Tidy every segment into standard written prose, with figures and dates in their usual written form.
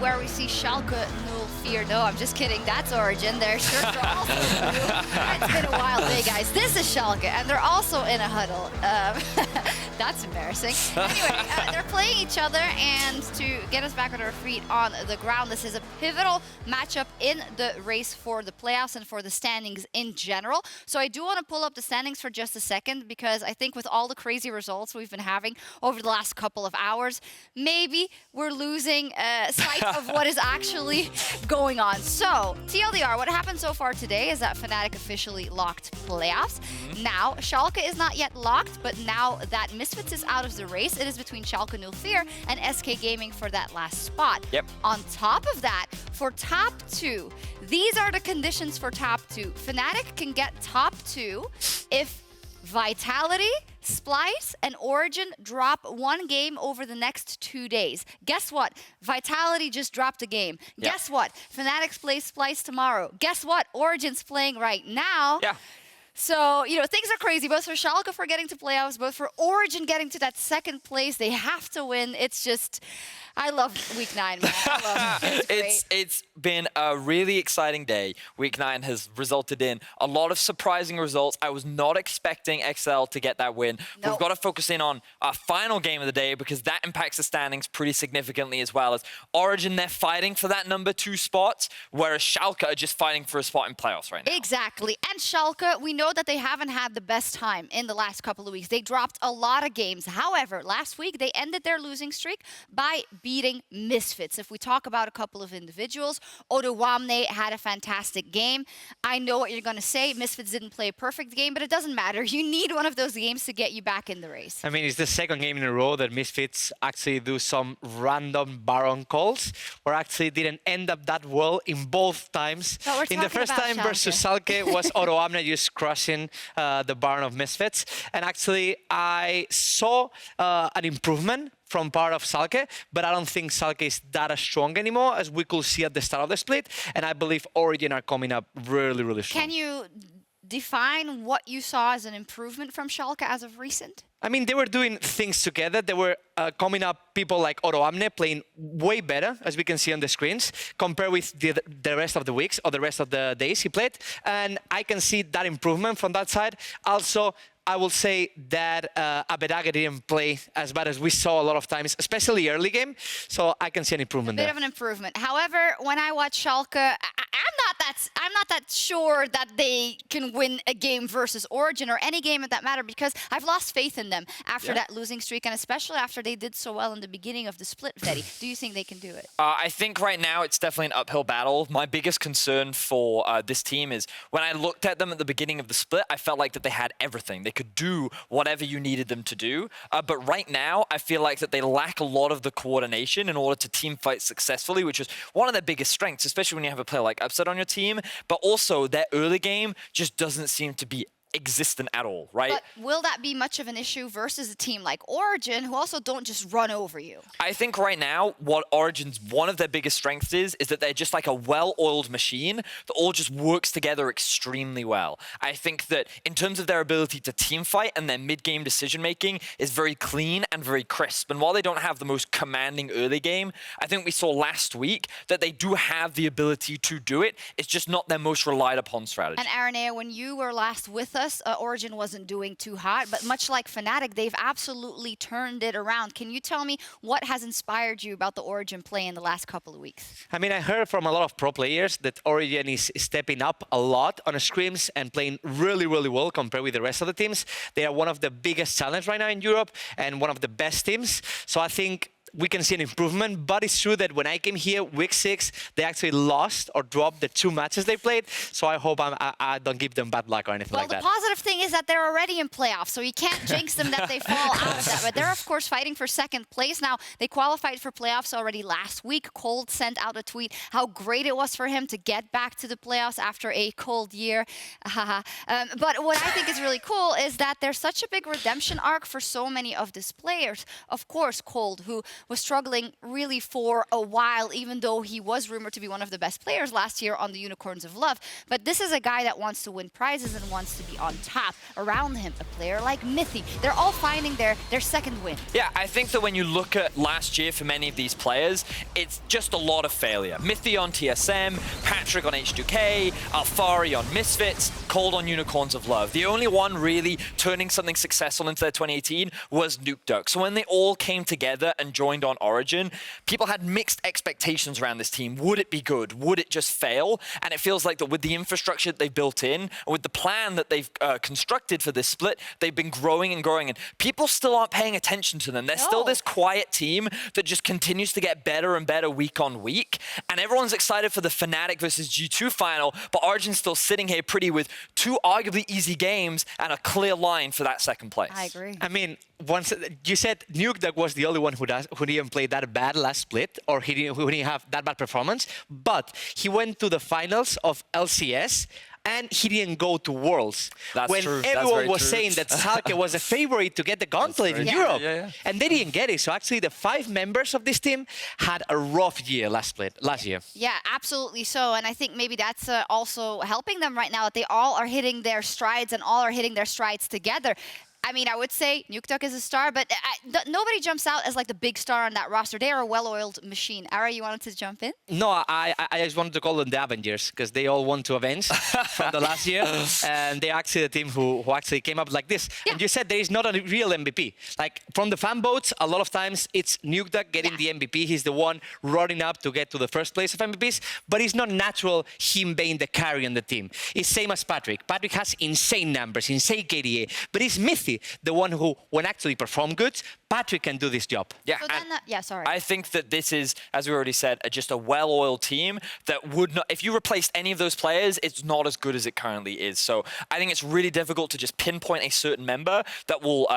where we see Schalke null fear. No, I'm just kidding. That's Origen. Their shirts are also blue. It's been a wild day, guys. This is Schalke, and they're also in a huddle. That's embarrassing. Anyway, they're playing each other, and to get us back on our feet on the ground, this is a pivotal matchup in the race for the playoffs and for the standings in general. So I do want to pull up the standings for just a second, because I think with all the crazy results we've been having over the last couple of hours, maybe we're losing sight of what is actually going on. So, TLDR, what happened so far today is that Fnatic officially locked playoffs. Now, Schalke is not yet locked, but now that Misfits is out of the race, it is between Schalke null fear and SK Gaming for that last spot. Yep. On top of that, for top 2, these are the conditions for top 2. Fnatic can get top 2 if Vitality, Splyce, and Origen drop one game over the next 2 days. Guess what? Vitality just dropped a game. Yeah. Guess what? Fnatic plays Splyce tomorrow. Guess what? Origen's playing right now. Yeah. So, you know, things are crazy, both for Schalke for getting to playoffs, both for Origen getting to that second place. They have to win. It's just, I love Week 9, man. I love it. It's been a really exciting day. Week 9 has resulted in a lot of surprising results. I was not expecting XL to get that win. Nope. We've got to focus in on our final game of the day, because that impacts the standings pretty significantly, as well as Origen. They're fighting for that number 2 spot, whereas Schalke are just fighting for a spot in playoffs right now. Exactly. And Schalke, we know that they haven't had the best time in the last couple of weeks. They dropped a lot of games. However, last week they ended their losing streak by beating Misfits. If we talk about a couple of individuals, Odoamne had a fantastic game. I know what you're going to say. Misfits didn't play a perfect game, but it doesn't matter. You need one of those games to get you back in the race. I mean, it's the second game in a row that Misfits actually do some random Baron calls, or actually didn't end up that well in both times. In the first time versus Schalke was Odoamne just crushing the Baron of Misfits. And actually, I saw an improvement from part of Schalke, but I don't think Schalke is that strong anymore as we could see at the start of the split. And I believe Origen are coming up really, really strong. Can you define what you saw as an improvement from Schalke as of recent? I mean, they were doing things together. They were coming up people like Odoamne playing way better, as we can see on the screens, compared with the rest of the weeks or the rest of the days he played. And I can see that improvement from that side. Also, I will say that Abbedagge didn't play as bad as we saw a lot of times, especially early game. So I can see an improvement there. A bit of an improvement. However, when I watch Schalke, I'm not that sure that they can win a game versus Origen or any game of that matter, because I've lost faith in them after that losing streak, and especially after they did so well in the beginning of the split, Vedi. Do you think they can do it? I think right now it's definitely an uphill battle. My biggest concern for this team is when I looked at them at the beginning of the split, I felt like that they had everything. They could do whatever you needed them to do. But right now, I feel like that they lack a lot of the coordination in order to team fight successfully, which is one of their biggest strengths, especially when you have a player like Upset on your team. But also, their early game just doesn't seem to be existent at all, right? But will that be much of an issue versus a team like Origen, who also don't just run over you? I think right now, what Origen's one of their biggest strengths is that they're just like a well-oiled machine that all just works together extremely well. I think that in terms of their ability to team fight and their mid-game decision-making is very clean and very crisp. And while they don't have the most commanding early game, I think we saw last week that they do have the ability to do it. It's just not their most relied upon strategy. And Araneae, when you were last with us, Origen wasn't doing too hot, but much like Fnatic, they've absolutely turned it around. Can you tell me what has inspired you about the Origen play in the last couple of weeks? I mean, I heard from a lot of pro players that Origen is stepping up a lot on scrims and playing really, really well compared with the rest of the teams. They are one of the biggest challenge right now in Europe and one of the best teams. So I think we can see an improvement, but it's true that when I came here, week 6, they actually lost or dropped the 2 matches they played. So I hope I don't give them bad luck or anything like that. Well, the positive thing is that they're already in playoffs, so you can't jinx them that they fall out of that. But they're, of course, fighting for second place. Now, they qualified for playoffs already last week. Kold sent out a tweet how great it was for him to get back to the playoffs after a cold year. But what I think is really cool is that there's such a big redemption arc for so many of these players. Of course, Kold, who was struggling really for a while, even though he was rumored to be one of the best players last year on the Unicorns of Love. But this is a guy that wants to win prizes and wants to be on top. Around him, a player like Mithy. They're all finding their second win. Yeah, I think that when you look at last year for many of these players, it's just a lot of failure. Mithy on TSM, Patrik on H2K, Alphari on Misfits, Kold on Unicorns of Love. The only one really turning something successful into their 2018 was Nukeduck. So when they all came together and joined on Origen, people had mixed expectations around this team. Would it be good? Would it just fail? And it feels like that with the infrastructure that they've built in, and with the plan that they've constructed for this split, they've been growing and growing, and people still aren't paying attention to them. They're still this quiet team that just continues to get better and better week on week, and everyone's excited for the Fnatic versus G2 final, but Origen's still sitting here pretty with 2 arguably easy games and a clear line for that second place. I agree. I mean, once you said Nukeduck was the only one who didn't play that bad last split, or who didn't have that bad performance, but he went to the finals of LCS and he didn't go to Worlds. That's when true. everyone was saying that Schalke was a favorite to get the gauntlet in Europe. And they didn't get it. So actually the 5 members of this team had a rough year last year. Yeah, absolutely so. And I think maybe that's also helping them right now, that they all are hitting their strides and all are hitting their strides together. I mean, I would say Nukeduck is a star, but nobody jumps out as like the big star on that roster. They are a well-oiled machine. Ara, you wanted to jump in? No, I just wanted to call them the Avengers because they all want to avenge from the last year. And they're actually the team who actually came up like this. Yeah. And you said there is not a real MVP. Like from the fan votes, a lot of times it's Nukeduck getting the MVP. He's the one running up to get to the first place of MVPs, but it's not natural him being the carry on the team. It's same as Patrik. Patrik has insane numbers, insane KDA, but it's Mithy, the one who, when actually perform good, Patrik can do this job. Yeah, so then, yeah, sorry. I think that this is, as we already said, just a well-oiled team that would not, if you replaced any of those players, it's not as good as it currently is. So I think it's really difficult to just pinpoint a certain member that will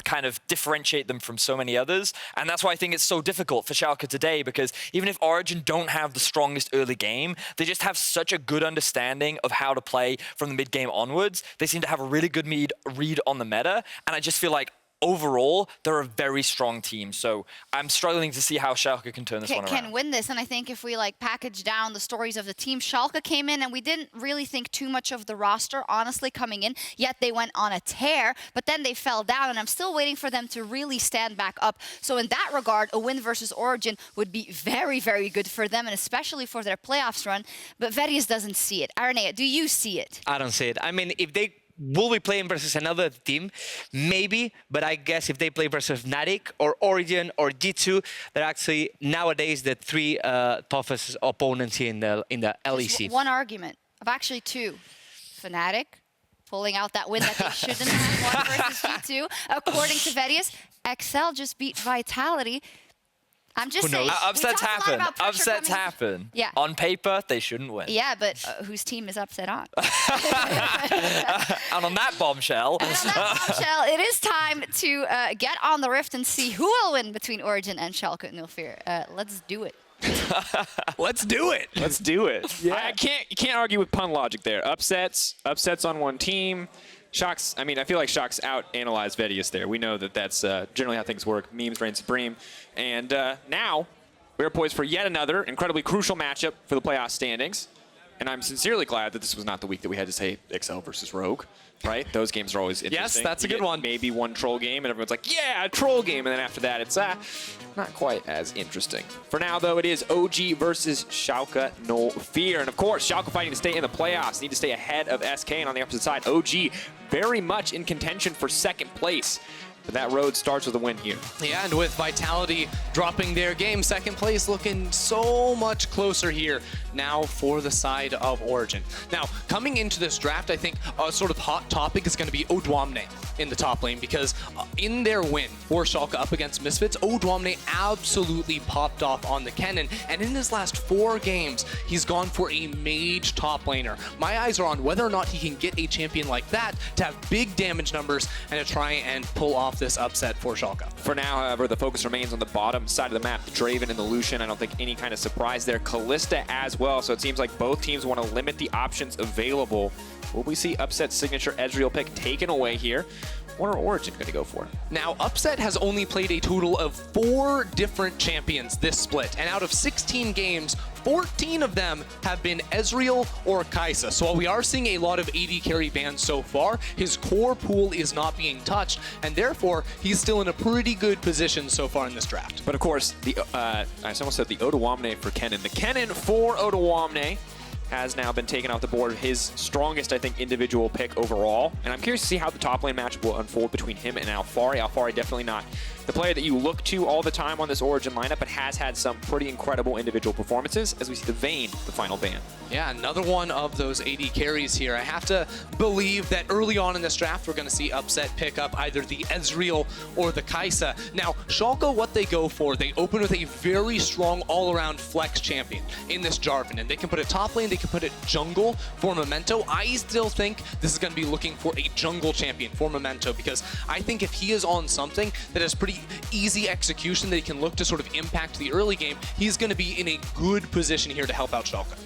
kind of differentiate them from so many others. And that's why I think it's so difficult for Schalke today, because even if Origen don't have the strongest early game, they just have such a good understanding of how to play from the mid-game onwards. They seem to have a really good read on the meta, and I just feel like overall, they're a very strong team. So I'm struggling to see how Schalke can turn this one around. Can win this. And I think if we like package down the stories of the team, Schalke came in and we didn't really think too much of the roster, honestly, coming in. Yet they went on a tear, but then they fell down. And I'm still waiting for them to really stand back up. So in that regard, a win versus Origen would be very, very good for them, and especially for their playoffs run. But Vedius doesn't see it. Araneae, do you see it? I don't see it. I mean, if they will be playing versus another team, maybe, but I guess if they play versus Fnatic or Origen or G2, they're actually nowadays the 3 toughest opponents here in the LEC. There's one argument of actually 2. Fnatic pulling out that win that they shouldn't have won versus G2. According to Vedius, XL just beat Vitality. I'm just saying. Upsets happen. Upsets happen. Yeah. On paper, they shouldn't win. Yeah, but whose team is upset on? And on that bombshell. It is time to get on the rift and see who will win between Origen and Schalke 04. Let's do it. Let's do it. Let's do it. Yeah. You can't argue with pun logic there. Upsets on one team. Sjokz, I mean, I feel like Sjokz out-analyzed Vedius there. We know that that's generally how things work. Memes reign supreme. And now, we're poised for yet another incredibly crucial matchup for the playoff standings. And I'm sincerely glad that this was not the week that we had to say XL versus Rogue, right? Those games are always interesting. Yes, that's a good one. Maybe one troll game, and everyone's like, yeah, a troll game. And then after that, it's not quite as interesting. For now, though, it is OG versus Schalke 04. And of course, Schalke fighting to stay in the playoffs, need to stay ahead of SK. And on the opposite side, OG very much in contention for second place. But that road starts with a win here. Yeah, and with Vitality dropping their game, second place looking so much closer here now for the side of Origen. Now, coming into this draft, I think a sort of hot topic is going to be Odoamne in the top lane, because in their win for Schalke up against Misfits, Odoamne absolutely popped off on the cannon, and in his last 4 games, he's gone for a mage top laner. My eyes are on whether or not he can get a champion like that to have big damage numbers and to try and pull off this upset for Schalke. For now, however, the focus remains on the bottom side of the map, the Draven and the Lucian. I don't think any kind of surprise there. Kalista as well, so it seems like both teams want to limit the options available. Will we see upset signature Ezreal pick taken away here? what are Origen going to go for? Now, Upset has only played a total of 4 different champions this split, and out of 16 games, 14 of them have been Ezreal or Kai'Sa. So while we are seeing a lot of AD carry bans so far, his core pool is not being touched, and therefore, he's still in a pretty good position so far in this draft. But of course, I almost said the Odoamne for Kennen. The Kennen for Odoamne has now been taken off the board, his strongest, I think, individual pick overall. And I'm curious to see how the top lane matchup will unfold between him and Alphari. Alphari definitely not the player that you look to all the time on this Origen lineup, but has had some pretty incredible individual performances as we see the Vayne, the final ban. Yeah, another one of those AD carries here. I have to believe that early on in this draft, we're going to see Upset pick up either the Ezreal or the Kai'Sa. Now, Schalke, what they go for, they open with a very strong all-around flex champion in this Jarvan, and they can put it top lane, they can put it jungle for Memento. I still think this is going to be looking for a jungle champion for Memento, because I think if he is on something that has pretty easy execution that he can look to sort of impact the early game, he's going to be in a good position here to help out Schalke.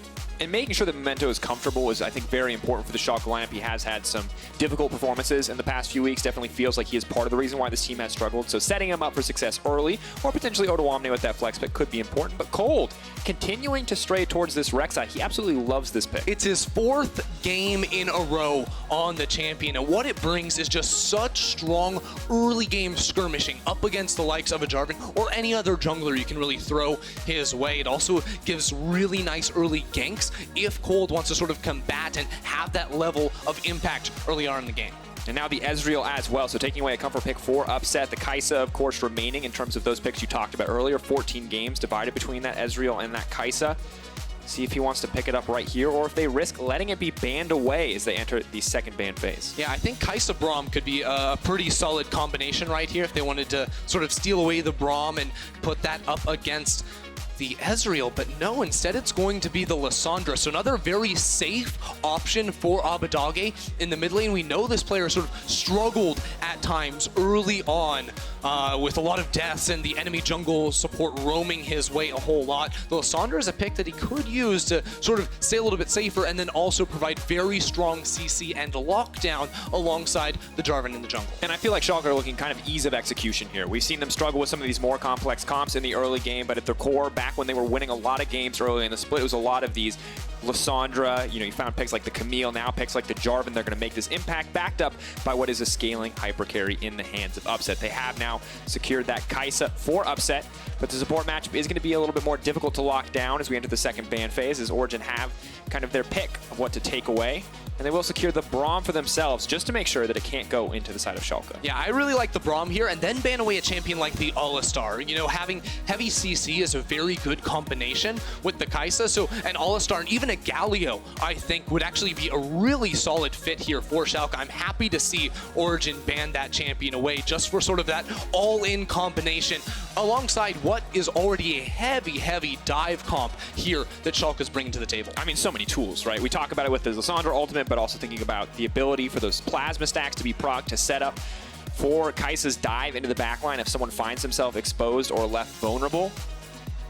And making sure that Memento is comfortable is, I think, very important for the Schalke lineup. He has had some difficult performances in the past few weeks. Definitely feels like he is part of the reason why this team has struggled. So setting him up for success early, or potentially Odoamne with that flex pick, could be important. But Kold, continuing to stray towards this Rek'Sai. He absolutely loves this pick. It's his 4th game in a row on the champion, and what it brings is just such strong early game skirmishing up against the likes of a Jarvan or any other jungler you can really throw his way. It also gives really nice early ganks if Kold wants to sort of combat and have that level of impact early on in the game. And now the Ezreal as well, so taking away a comfort pick for Upset. The Kai'Sa, of course, remaining in terms of those picks you talked about earlier. 14 games divided between that Ezreal and that Kai'Sa. See if he wants to pick it up right here, or if they risk letting it be banned away as they enter the second ban phase. Yeah, I think Kai'Sa Braum could be a pretty solid combination right here if they wanted to sort of steal away the Braum and put that up against the Ezreal, but no, instead it's going to be the Lissandra. So another very safe option for Abbedagge in the mid lane. We know this player sort of struggled at times early on with a lot of deaths and the enemy jungle support roaming his way a whole lot. The Lissandra is a pick that he could use to sort of stay a little bit safer and then also provide very strong CC and lockdown alongside the Jarvan in the jungle. And I feel like Schalke are looking kind of ease of execution here. We've seen them struggle with some of these more complex comps in the early game, but at their core, back when they were winning a lot of games early in the split, it was a lot of these Lissandra, you found picks like the Camille, now picks like the Jarvan. They're going to make this impact, backed up by what is a scaling hyper carry in the hands of Upset. They have now secured that Kai'Sa for Upset, but the support matchup is going to be a little bit more difficult to lock down as we enter the second ban phase, as Origen have kind of their pick of what to take away. And they will secure the Braum for themselves just to make sure that it can't go into the side of Schalke. Yeah, I really like the Braum here, and then ban away a champion like the Alistar. Having heavy CC is a very good combination with the Kai'Sa. So an Alistar and even a Galio, I think, would actually be a really solid fit here for Schalke. I'm happy to see Origen ban that champion away just for sort of that all-in combination alongside what is already a heavy dive comp here that Schalke is bringing to the table. I mean, so many tools, right? We talk about it with the Lissandra ultimate, but also thinking about the ability for those plasma stacks to be proc to set up for Kai'Sa's dive into the backline if someone finds himself exposed or left vulnerable.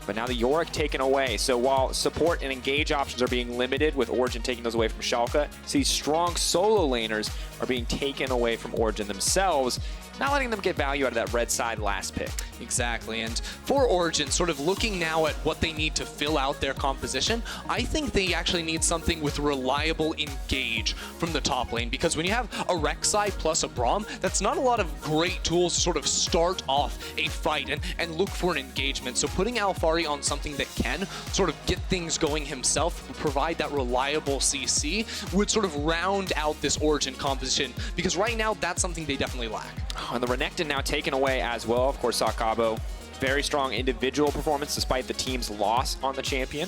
But now the Yorick taken away. So while support and engage options are being limited with Origen taking those away from Schalke, these strong solo laners are being taken away from Origen themselves, not letting them get value out of that red side last pick. Exactly, and for Origen, sort of looking now at what they need to fill out their composition, I think they actually need something with reliable engage from the top lane, because when you have a Rek'Sai plus a Braum, that's not a lot of great tools to sort of start off a fight and look for an engagement. So putting Alphari on something that can sort of get things going himself, provide that reliable CC, would sort of round out this Origen composition, because right now that's something they definitely lack. And the Renekton now taken away as well. Of course, Sakabo, very strong individual performance despite the team's loss on the champion.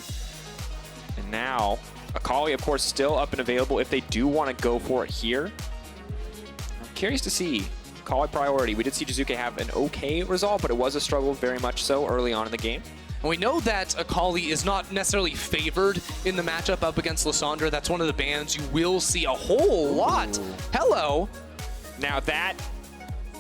And now, Akali, of course, still up and available if they do want to go for it here. I'm curious to see Akali priority. We did see Jizuke have an okay result, but it was a struggle very much so early on in the game. And we know that Akali is not necessarily favored in the matchup up against Lissandra. That's one of the bans you will see a whole lot. Hello. Now that,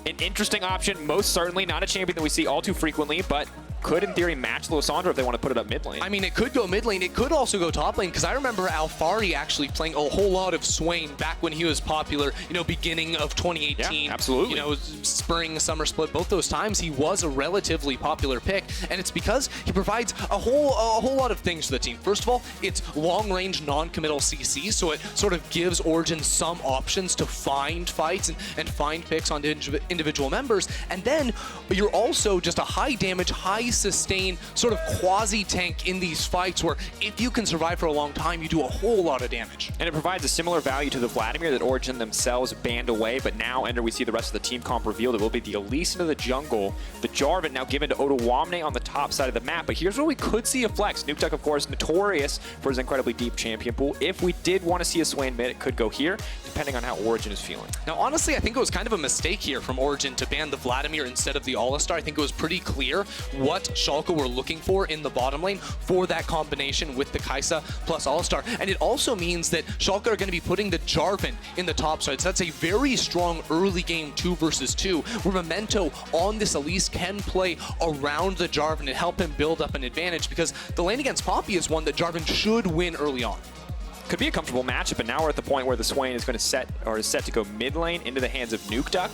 an interesting option, most certainly not a champion that we see all too frequently, but could, in theory, match Lissandra if they want to put it up mid lane. I mean, it could go mid lane. It could also go top lane, because I remember Alphari actually playing a whole lot of Swain back when he was popular, you know, beginning of 2018. Yeah, absolutely. You know, spring, summer split, both those times he was a relatively popular pick, and it's because he provides a whole lot of things to the team. First of all, it's long-range, non-committal CC, so it sort of gives Origen some options to find fights and find picks on individual members. And then you're also just a high damage, high sustain sort of quasi-tank in these fights where if you can survive for a long time, you do a whole lot of damage. And it provides a similar value to the Vladimir that Origen themselves banned away, but now, Ender, we see the rest of the team comp revealed. It will be the Elise into the jungle, the Jarvan now given to Odoamne on the top side of the map. But here's where we could see a flex. Nukeduck, of course, notorious for his incredibly deep champion pool. If we did want to see a Swain mid, it could go here, depending on how Origen is feeling. Now, honestly, I think it was kind of a mistake here from Origen to ban the Vladimir instead of the Alistar. I think it was pretty clear what Schalke were looking for in the bottom lane for that combination with the Kai'Sa plus Alistar. And it also means that Schalke are going to be putting the Jarvan in the top side. So that's a very strong early game 2 versus 2, where Memento on this Elise can play around the Jarvan and help him build up an advantage, because the lane against Poppy is one that Jarvan should win early on. Could be a comfortable matchup, but now we're at the point where the Swain is going to is set to go mid lane into the hands of Nukeduck.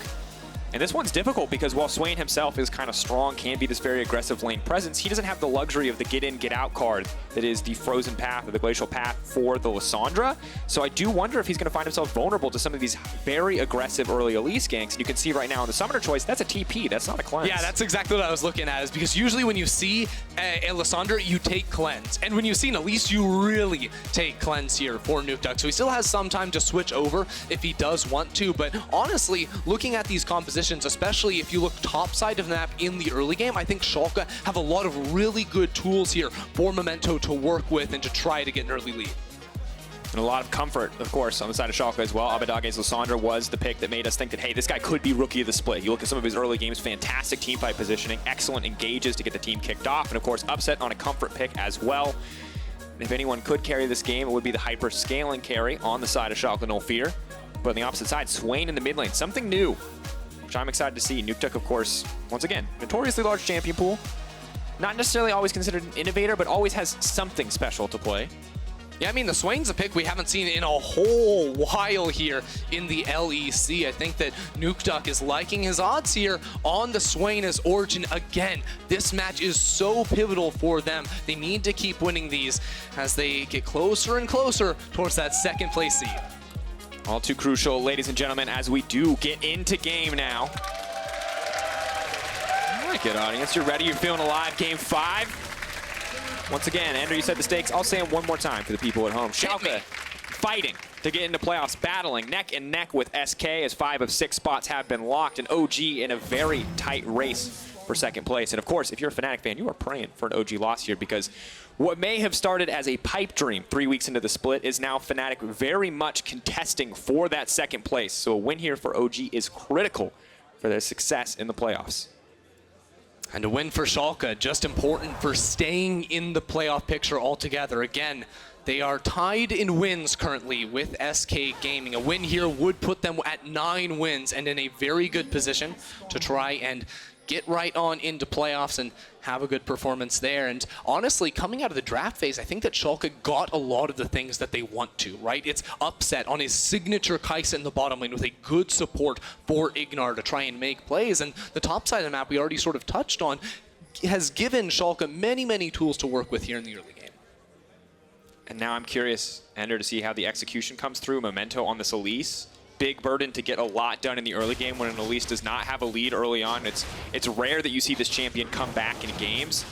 And this one's difficult because while Swain himself is kind of strong, can be this very aggressive lane presence, he doesn't have the luxury of the get in, get out card that is the frozen path or the glacial path for the Lissandra. So I do wonder if he's going to find himself vulnerable to some of these very aggressive early Elise ganks. And you can see right now in the summoner choice, that's a TP, that's not a cleanse. Yeah, that's exactly what I was looking at, is because usually when you see a Lissandra, you take cleanse. And when you see an Elise, you really take cleanse here for Nukeduck. So he still has some time to switch over if he does want to. But honestly, looking at these compositions, especially if you look top side of the map in the early game, I think Schalke have a lot of really good tools here for Memento to work with and to try to get an early lead. And a lot of comfort, of course, on the side of Schalke as well. Abbedagge's Lissandra was the pick that made us think that, hey, this guy could be rookie of the split. You look at some of his early games, fantastic teamfight positioning, excellent engages to get the team kicked off, and of course, upset on a comfort pick as well. And if anyone could carry this game, it would be the hyper scaling carry on the side of Schalke, no fear. But on the opposite side, Swain in the mid lane, something new, which I'm excited to see. Nukeduck, of course, once again, notoriously large champion pool. Not necessarily always considered an innovator, but always has something special to play. Yeah, I mean, the Swain's a pick we haven't seen in a whole while here in the LEC. I think that Nukeduck is liking his odds here on the Swain as Origen again. This match is so pivotal for them. They need to keep winning these as they get closer and closer towards that second place seed. All too crucial, ladies and gentlemen, as we do get into game now. All right, good audience. You're ready? You're feeling alive? Game 5. Once again, Ender, you said the stakes. I'll say them one more time for the people at home. Schalke fighting to get into playoffs, battling neck and neck with SK as 5 of 6 spots have been locked, and OG in a very tight race for second place. And of course, if you're a Fnatic fan, you are praying for an OG loss here, because what may have started as a pipe dream 3 weeks into the split is now Fnatic very much contesting for that second place. So a win here for OG is critical for their success in the playoffs. And a win for Schalke, just important for staying in the playoff picture altogether. Again, they are tied in wins currently with SK Gaming. A win here would put them at 9 wins and in a very good position to try and get right on into playoffs and have a good performance there. And honestly, coming out of the draft phase, I think that Schalke got a lot of the things that they want to, right? It's upset on his signature Kai'Sa in the bottom lane with a good support for IgNar to try and make plays. And the top side of the map we already sort of touched on has given Schalke many, many tools to work with here in the early game. And now I'm curious, Ender, to see how the execution comes through. Memento on this Elise. Big burden to get a lot done in the early game when an Elise does not have a lead early on. It's rare that you see this champion come back in games.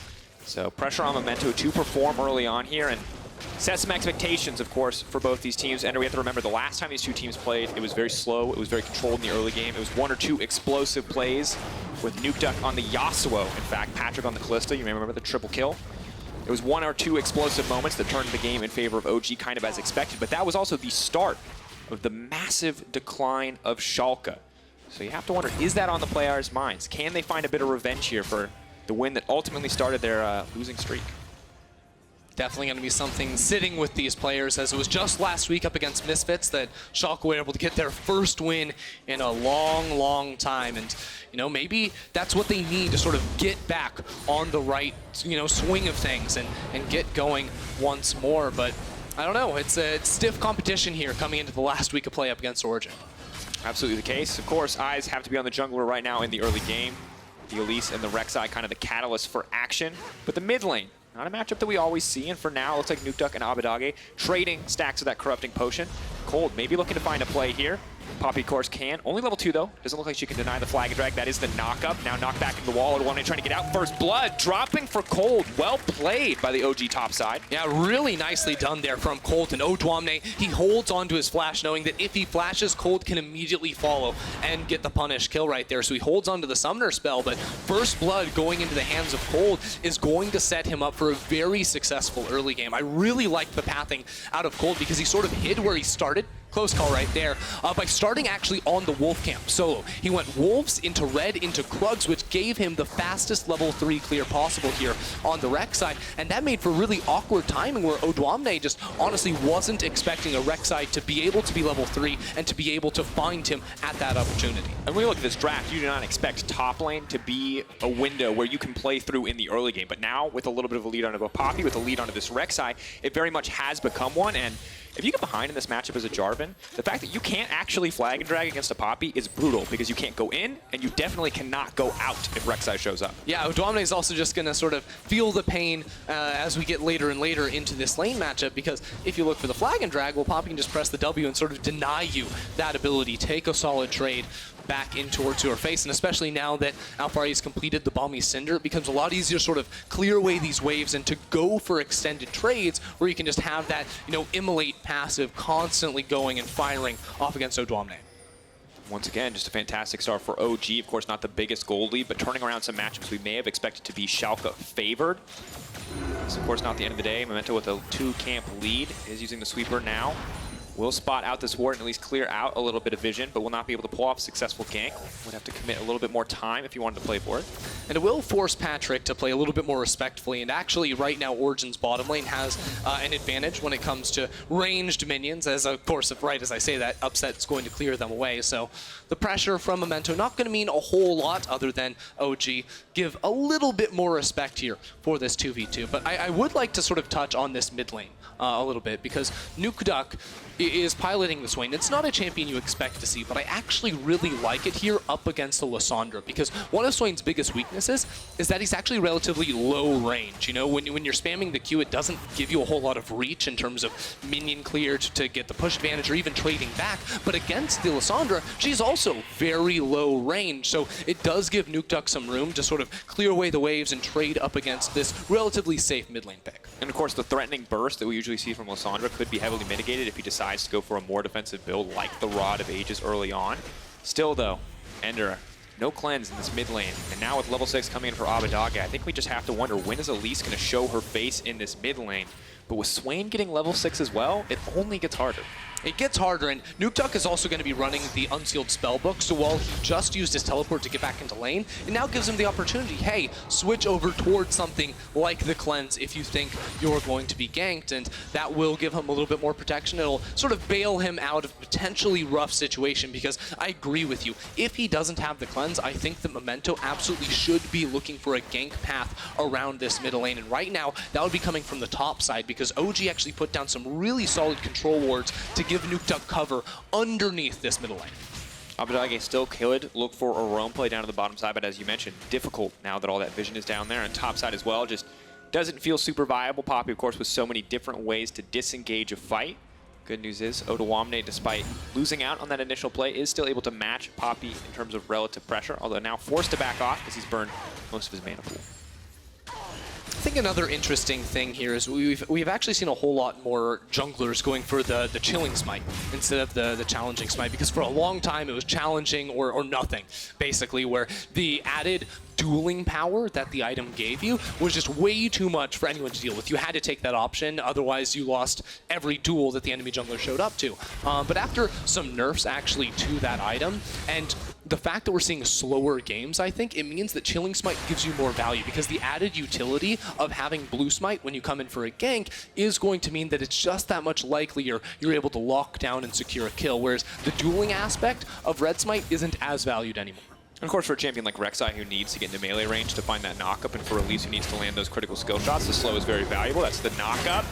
So pressure on Memento to perform early on here and set some expectations, of course, for both these teams. And we have to remember the last time these two teams played, it was very slow. It was very controlled in the early game. It was 1 or 2 explosive plays with Nukeduck on the Yasuo. In fact, Patrik on the Kai'Sa, you may remember the triple kill. It was 1 or 2 explosive moments that turned the game in favor of OG, kind of as expected. But that was also the start of the massive decline of Schalke. So you have to wonder, is that on the players' minds? Can they find a bit of revenge here for the win that ultimately started their losing streak? Definitely going to be something sitting with these players, as it was just last week up against Misfits that Schalke were able to get their first win in a long, long time. And, you know, maybe that's what they need to sort of get back on the right, you know, swing of things and get going once more. But I don't know, it's a stiff competition here coming into the last week of play up against Origen. Absolutely the case. Of course, eyes have to be on the jungler right now in the early game. The Elise and the Rek'Sai kind of the catalyst for action. But the mid lane, not a matchup that we always see, and for now, it looks like Nukeduck and Abbedagge trading stacks of that corrupting potion. Kold maybe looking to find a play here. Poppy, of course, can. Only level 2, though. Doesn't look like she can deny the flag and drag. That is the knock-up. Now knocked back into the wall. Odoamne trying to get out. First blood dropping for Kold. Well played by the OG top side. Yeah, really nicely done there from Kold and Odoamne. He holds onto his flash, knowing that if he flashes, Kold can immediately follow and get the punish kill right there. So he holds onto the summoner spell, but first blood going into the hands of Kold is going to set him up for a very successful early game. I really like the pathing out of Kold because he sort of hid where he started. Close call right there, by starting actually on the Wolf camp solo. He went Wolves into red into Krugs, which gave him the fastest level 3 clear possible here on the Rek'Sai, and that made for really awkward timing where Odoamne just honestly wasn't expecting a Rek'Sai to be able to be level 3 and to be able to find him at that opportunity. And when you look at this draft, you do not expect top lane to be a window where you can play through in the early game, but now with a little bit of a lead onto a Poppy, with a lead onto this Rek'Sai, it very much has become one. And if you get behind in this matchup as a Jarvan, the fact that you can't actually flag and drag against a Poppy is brutal because you can't go in, and you definitely cannot go out if Rek'Sai shows up. Yeah, Odoamne is also just going to sort of feel the pain as we get later and later into this lane matchup, because if you look for the flag and drag, well, Poppy can just press the W and sort of deny you that ability, take a solid trade back in towards your face, and especially now that Alphari has completed the Balmy Cinder, it becomes a lot easier to sort of clear away these waves and to go for extended trades where you can just have that, you know, immolate passive constantly going and firing off against Odoamne. Once again, just a fantastic start for OG. Of course, not the biggest gold lead, but turning around some matchups we may have expected to be Schalke favored. It's, of course, not the end of the day. Memento with a 2-camp lead is using the sweeper now. Will spot out this ward and at least clear out a little bit of vision, but will not be able to pull off a successful gank. Would have to commit a little bit more time if you wanted to play for it. And it will force Patrik to play a little bit more respectfully, and actually right now Origen's bottom lane has an advantage when it comes to ranged minions, as of course, right as I say that, Upset's going to clear them away. So the pressure from Memento not going to mean a whole lot other than OG give a little bit more respect here for this 2v2. But I would like to sort of touch on this mid lane a little bit, because Nukeduck is piloting the Swain. It's not a champion you expect to see, but I actually really like it here up against the Lissandra, because one of Swain's biggest weaknesses is that he's actually relatively low range. You know, when you're spamming the Q, it doesn't give you a whole lot of reach in terms of minion clear to get the push advantage or even trading back. But against the Lissandra, she's also very low range, so it does give Nukeduck some room to sort of clear away the waves and trade up against this relatively safe mid lane pick. And of course, the threatening burst that we usually see from Lissandra could be heavily mitigated if he decides to go for a more defensive build like the Rod of Ages early on. Still though, Ender, no cleanse in this mid lane. And now with level 6 coming in for Abbedagge, I think we just have to wonder, when is Elise going to show her face in this mid lane? But with Swain getting level 6 as well, it only gets harder. It gets harder, and Nukeduck is also going to be running the Unsealed Spellbook, so while he just used his teleport to get back into lane, it now gives him the opportunity, hey, switch over towards something like the Cleanse if you think you're going to be ganked, and that will give him a little bit more protection. It'll sort of bail him out of a potentially rough situation, because I agree with you. If he doesn't have the Cleanse, I think that Memento absolutely should be looking for a gank path around this middle lane, and right now, that would be coming from the top side, because OG actually put down some really solid control wards to give Nukeduck cover underneath this middle lane. Abbedagge still could look for a roam play down to the bottom side, but as you mentioned, difficult now that all that vision is down there, and top side as well just doesn't feel super viable. Poppy, of course, with so many different ways to disengage a fight. Good news is Odoamne, despite losing out on that initial play, is still able to match Poppy in terms of relative pressure, although now forced to back off as he's burned most of his mana pool. I think another interesting thing here is we've actually seen a whole lot more junglers going for the chilling smite instead of the challenging smite, because for a long time it was challenging or nothing, basically, where the added dueling power that the item gave you was just way too much for anyone to deal with. You had to take that option, otherwise you lost every duel that the enemy jungler showed up to. But after some nerfs actually to that item, and the fact that we're seeing slower games, I think, it means that Chilling Smite gives you more value because the added utility of having Blue Smite when you come in for a gank is going to mean that it's just that much likelier you're able to lock down and secure a kill, whereas the dueling aspect of Red Smite isn't as valued anymore. And of course, for a champion like Rek'Sai, who needs to get into melee range to find that knock-up, and for Elise, who needs to land those critical skill shots, the slow is very valuable. That's the knock-up.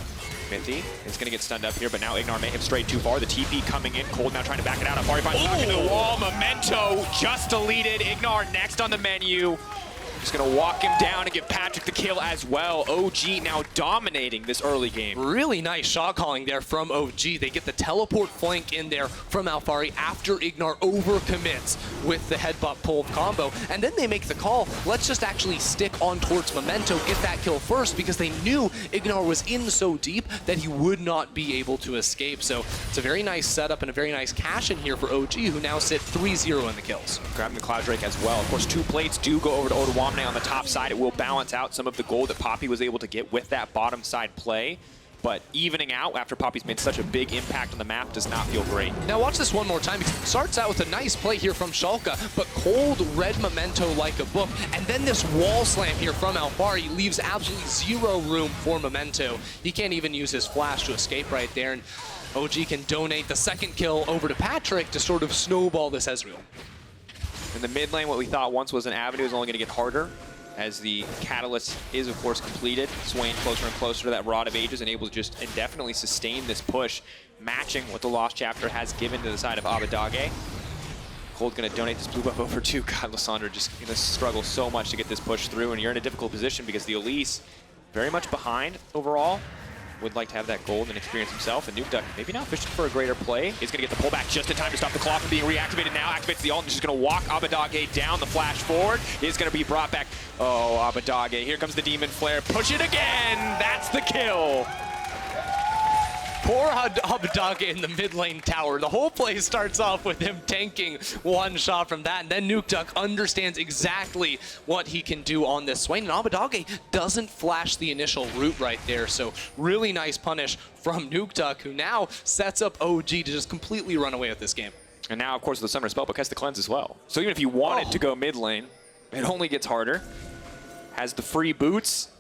Mithy is going to get stunned up here, but now IgNar may have strayed too far. The TP coming in. Kold now trying to back it out. Alphari finds knock into the wall. Memento just deleted. IgNar next on the menu. Just going to walk him down and give Patrik the kill as well. OG now dominating this early game. Really nice shot calling there from OG. They get the teleport flank in there from Alphari after IgNar overcommits with the headbutt pulled combo. And then they make the call, let's just actually stick on towards Memento, get that kill first, because they knew IgNar was in so deep that he would not be able to escape. So it's a very nice setup and a very nice cash in here for OG, who now sit 3-0 in the kills. Grabbing the Cloud Drake as well. Of course, 2 plates do go over to Odoamne on the top side. It will balance out some of the gold that Poppy was able to get with that bottom side play. But evening out after Poppy's made such a big impact on the map does not feel great. Now watch this one more time, because it starts out with a nice play here from Schalke, but Kold read Memento like a book, and then this wall slam here from Alphari leaves absolutely zero room for Memento. He can't even use his flash to escape right there, and OG can donate the second kill over to Patrik to sort of snowball this Ezreal. In the mid lane, what we thought once was an avenue is only going to get harder as the Catalyst is, of course, completed. Swain closer and closer to that Rod of Ages and able to just indefinitely sustain this push, matching what the Lost Chapter has given to the side of Abbedagge. Kold going to donate this blue buff over to God. Lissandra just going to struggle so much to get this push through, and you're in a difficult position because the Elise very much behind overall. Would like to have that gold and experience himself, and Nukeduck maybe now fishing for a greater play. He's going to get the pullback just in time to stop the clock from being reactivated now. Activates the ult and just going to walk Abbedagge down. The flash forward is going to be brought back. Oh, Abbedagge. Here comes the Demon Flare. Push it again. That's the kill. Poor Abbedagge in the mid lane tower. The whole play starts off with him tanking one shot from that, and then Nukeduck understands exactly what he can do on this Swain, and Abbedagge doesn't flash the initial root right there, so really nice punish from Nukeduck, who now sets up OG to just completely run away with this game. And now, of course, the Summoner Spell, but has the cleanse as well. So even if you wanted to go mid lane, it only gets harder. Has the free boots.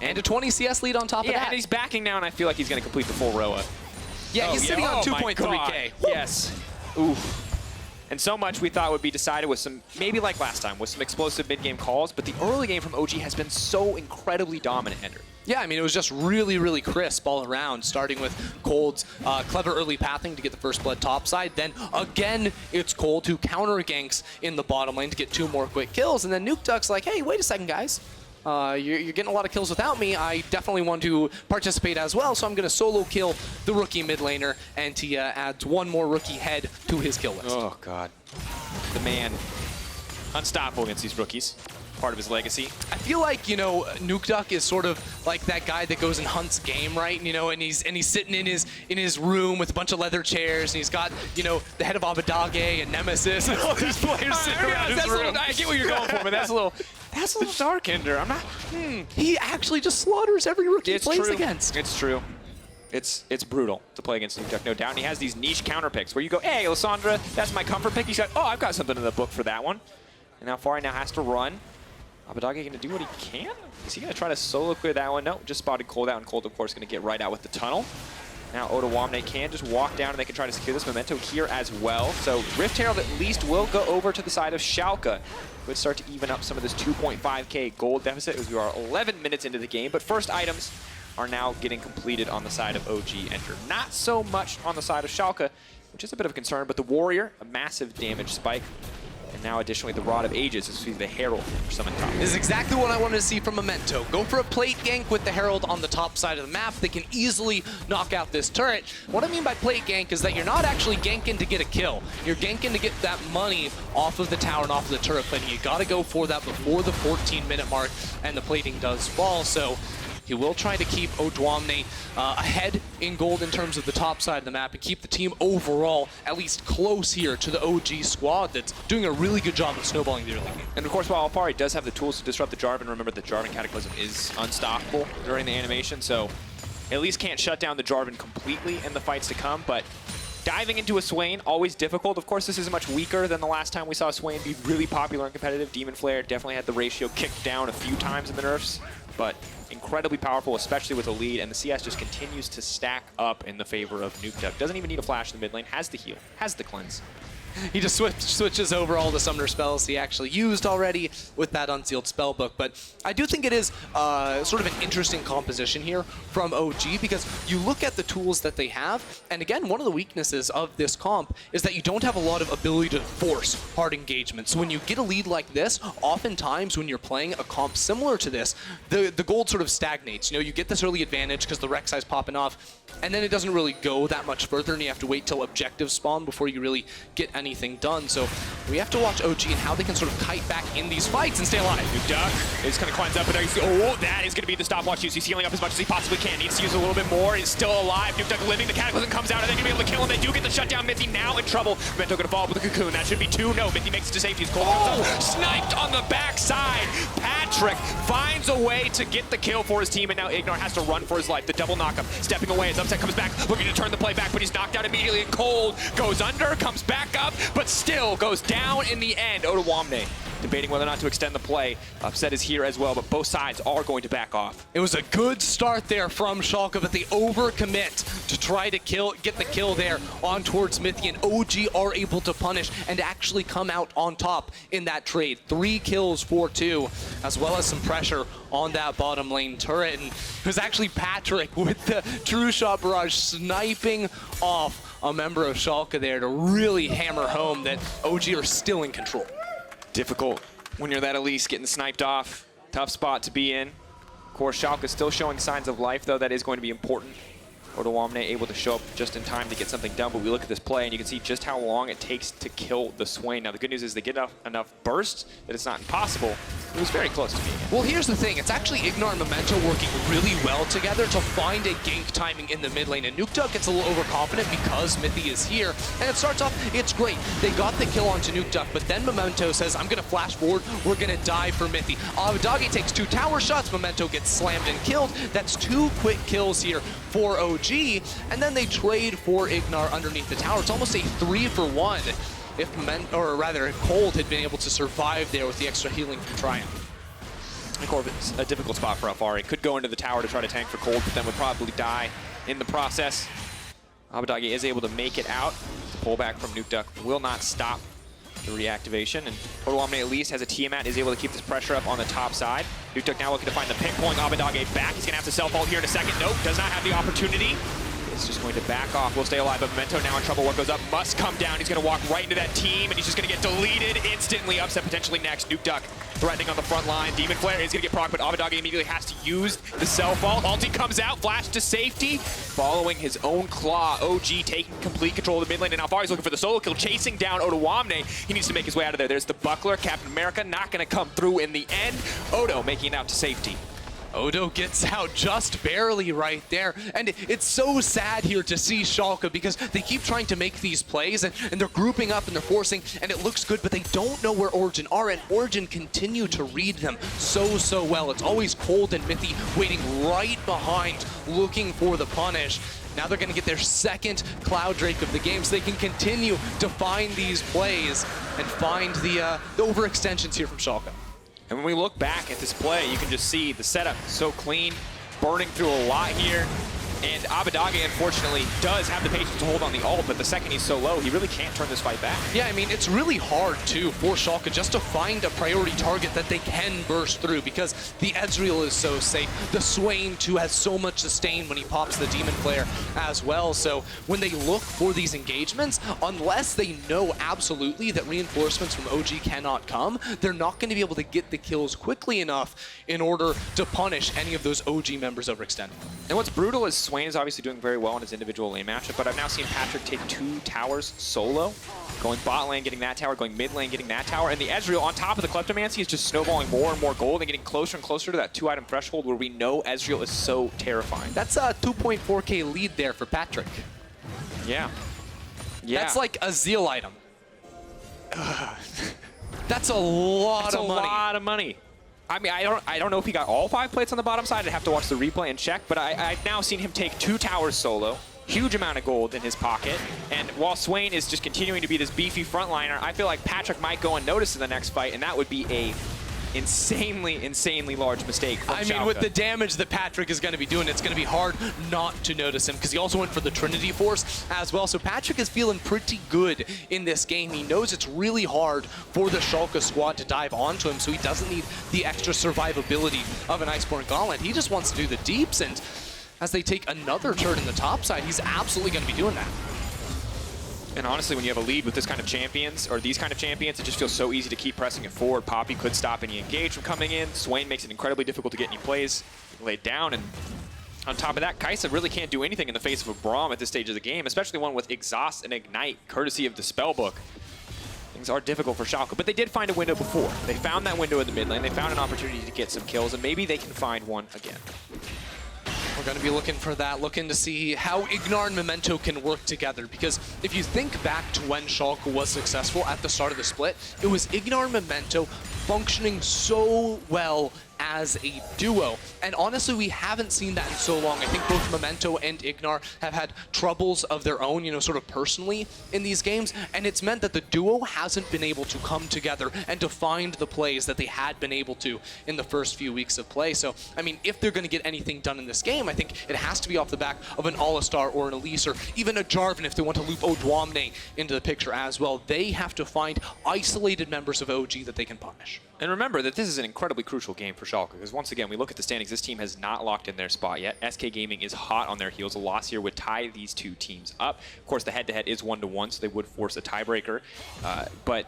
And a 20 CS lead on top of that. And he's backing now, and I feel like he's going to complete the full Roa. Yeah, he's sitting on 2.3K. Yes. Oof. And so much we thought would be decided with some, maybe like last time, with some explosive mid-game calls, but the early game from OG has been so incredibly dominant, Ender. Yeah, I mean, it was just really, really crisp all around, starting with Kold's clever early pathing to get the first blood topside. Then, again, it's Kold who counter-ganks in the bottom lane to get 2 more quick kills. And then Nukeduck's like, hey, wait a second, guys. You're getting a lot of kills without me. I definitely want to participate as well, so I'm going to solo kill the rookie mid laner, and he adds 1 more rookie head to his kill list. Oh, God. The man. Unstoppable against these rookies. Part of his legacy. I feel like, you know, Nukeduck is sort of like that guy that goes and hunts game, right? You know, and he's sitting in his room with a bunch of leather chairs, and he's got, you know, the head of Abbedagge and Nemesis and all these players sitting around his room. I get what you're going for, but that's a little dark, Ender. I'm not. He actually just slaughters every rookie he plays against. It's true. It's brutal to play against Nukeduck, no doubt. And he has these niche counter picks where you go, hey, Lissandra, that's my comfort pick. He's got, oh, I've got something in the book for that one. And Alphari now has to run. Abbedagge going to do what he can? Is he going to try to solo clear that one? No, just spotted Kold out, and Kold, of course, going to get right out with the tunnel. Now Odoamne can just walk down, and they can try to secure this Memento here as well. So Rift Herald at least will go over to the side of Schalke. Would start to even up some of this 2.5k gold deficit as we are 11 minutes into the game. But first items are now getting completed on the side of OG Enter. Not so much on the side of Schalke, which is a bit of a concern, but the Warrior, a massive damage spike. And now additionally the Rod of Ages as we see the Herald for summon top. This is exactly what I wanted to see from Memento. Go for a plate gank with the Herald on the top side of the map. They can easily knock out this turret. What I mean by plate gank is that you're not actually ganking to get a kill. You're ganking to get that money off of the tower and off of the turret plate. And you gotta go for that before the 14-minute mark, and the plating does fall. So he will try to keep Odoamne ahead in gold in terms of the top side of the map and keep the team overall at least close here to the OG squad that's doing a really good job of snowballing the early game. And of course, while Alphari does have the tools to disrupt the Jarvan, remember the Jarvan Cataclysm is unstoppable during the animation, so at least can't shut down the Jarvan completely in the fights to come, but Diving into a Swain, always difficult. Of course, this is much weaker than the last time we saw Swain be really popular and competitive. Demon Flare definitely had the ratio kicked down a few times in the nerfs, but incredibly powerful, especially with a lead, and the CS just continues to stack up in the favor of Nukeduck. Doesn't even need a flash in the mid lane, has the heal, has the cleanse. He just switches over all the summoner spells he actually used already with that unsealed spellbook. But I do think it is sort of an interesting composition here from OG, because you look at the tools that they have, and again, one of the weaknesses of this comp is that you don't have a lot of ability to force hard engagement. So when you get a lead like this, oftentimes when you're playing a comp similar to this, the gold sort of stagnates. You know, you get this early advantage because the Rek'Sai's popping off, and then it doesn't really go that much further, and you have to wait till objectives spawn before you really get anything done. So we have to watch OG and how they can sort of kite back in these fights and stay alive. Nukeduck is going to cleanse up, but oh, that is going to be the stopwatch use. He's healing up as much as he possibly can. Needs to use a little bit more. He's still alive. Nukeduck living. The Cataclysm comes out, and they're going to be able to kill him. They do get the shutdown. Mithy now in trouble. Memento going to fall with the Cocoon. That should be 2. No, Mithy makes it to safety. He's Kold sniped on the backside. Patrik finds a way to get the kill for his team, and now IgNar has to run for his life. The double knockup, stepping away as Upset comes back, looking to turn the play back, but he's knocked out immediately, and Kold goes under, comes back up, but still goes down in the end. Odoamne debating whether or not to extend the play. Upset is here as well, but both sides are going to back off. It was a good start there from Schalke, but they overcommit to try to get the kill there on towards Mithy, and OG are able to punish and actually come out on top in that trade. 3 kills for 2, as well as some pressure on that bottom lane turret, and it was actually Patrik with the true shot barrage sniping off a member of Schalke there to really hammer home that OG are still in control. Difficult when you're that Elise getting sniped off. Tough spot to be in. Of course, Schalke is still showing signs of life, though. That is going to be important. Odoamne able to show up just in time to get something done, but we look at this play and you can see just how long it takes to kill the Swain. Now the good news is they get enough bursts that it's not impossible. It was very close to being it. Well, here's the thing. It's actually IgNar and Memento working really well together to find a gank timing in the mid lane, and Nukeduck gets a little overconfident because Mithy is here, and it starts off, it's great. They got the kill onto Nukeduck, but then Memento says, I'm going to flash forward, we're going to die for Mithy. Abbedagge takes 2 tower shots, Memento gets slammed and killed. That's 2 quick kills here for OG, and then they trade for IgNar underneath the tower. It's almost a 3-for-1 if Kold had been able to survive there with the extra healing from Triumph. Of course, it's a difficult spot for Alphari. Could go into the tower to try to tank for Kold, but then would probably die in the process. Abbedagge is able to make it out. The pullback from Nukeduck will not stop the reactivation, and Odoamne at least has a Tiamat, is able to keep this pressure up on the top side. Nukeduck now looking to find the pick, pulling Abbedagge back. He's going to have to self-ult here in a second. Nope, does not have the opportunity. It's just going to back off. Will stay alive, but Memento now in trouble. What goes up must come down. He's going to walk right into that team, and he's just going to get deleted instantly. Upset potentially next. Nukeduck threatening on the front line. Demon Flare is going to get proc, but Abbedagge immediately has to use the self-ult. Ulti comes out, flash to safety. Following his own claw, OG taking complete control of the mid lane, and Alphari's looking for the solo kill, chasing down Odoamne. He needs to make his way out of there. There's the buckler. Captain America not going to come through in the end. Odo making it out to safety. Odo gets out just barely right there, and it's so sad here to see Schalke because they keep trying to make these plays, and they're grouping up and they're forcing, and it looks good, but they don't know where Origen are, and Origen continue to read them so well. It's always Kold and Mithy waiting right behind, looking for the punish. Now they're going to get their second Cloud Drake of the game, so they can continue to find these plays and find the overextensions here from Schalke. And when we look back at this play, you can just see the setup so clean, burning through a lot here. And Abbedagge, unfortunately, does have the patience to hold on the ult, but the second he's so low, he really can't turn this fight back. Yeah, I mean, it's really hard, too, for Schalke just to find a priority target that they can burst through because the Ezreal is so safe. The Swain, too, has so much sustain when he pops the Demon Flare as well. So when they look for these engagements, unless they know absolutely that reinforcements from OG cannot come, they're not going to be able to get the kills quickly enough in order to punish any of those OG members overextending. And what's brutal is Swain is obviously doing very well in his individual lane matchup, but I've now seen Patrik take 2 towers solo, going bot lane, getting that tower, going mid lane, getting that tower, and the Ezreal on top of the Kleptomancy is just snowballing more and more gold and getting closer and closer to that 2-item threshold where we know Ezreal is so terrifying. That's a 2.4k lead there for Patrik. Yeah. That's like a Zeal item. That's a lot of money. That's a lot of money. I mean, I don't know if he got all 5 plates on the bottom side. I'd have to watch the replay and check, but I've now seen him take 2 towers solo, huge amount of gold in his pocket. And while Swain is just continuing to be this beefy frontliner, I feel like Patrik might go unnoticed in the next fight, and that would be a insanely large mistake from I mean, Schalke. with the damage that Patrik is going to be doing, it's going to be hard not to notice him, because he also went for the Trinity Force as well. So Patrik is feeling pretty good in this game. He knows it's really hard for the Schalke squad to dive onto him, so he doesn't need the extra survivability of an Iceborne Gauntlet. He just wants to do the deeps, and as they take another turn in the top side, he's absolutely going to be doing that. And honestly, when you have a lead with this kind of champions, or these kind of champions, it just feels so easy to keep pressing it forward. Poppy could stop any engage from coming in. Swain makes it incredibly difficult to get any plays laid down. And on top of that, Kai'Sa really can't do anything in the face of a Braum at this stage of the game, especially one with Exhaust and Ignite, courtesy of the Spellbook. Things are difficult for Schalke, but they did find a window before. They found that window in the mid lane. They found an opportunity to get some kills, and maybe they can find one again. We're going to be looking for that, looking to see how IgNar and Memento can work together. Because if you think back to when Schalke was successful at the start of the split, it was IgNar and Memento functioning so well as a duo. And honestly, we haven't seen that in so long. I think both Memento and IgNar have had troubles of their own, you know, sort of personally in these games. And it's meant that the duo hasn't been able to come together and to find the plays that they had been able to in the first few weeks of play. So, I mean, if they're going to get anything done in this game, I think it has to be off the back of an Alistar or an Elise, or even a Jarvan if they want to loop Odoamne into the picture as well. They have to find isolated members of OG that they can punish. And remember that this is an incredibly crucial game for Schalke, because once again, we look at the standings, this team has not locked in their spot yet. SK Gaming is hot on their heels. A loss here would tie these two teams up. Of course, the head-to-head is 1-1, so they would force a tiebreaker. But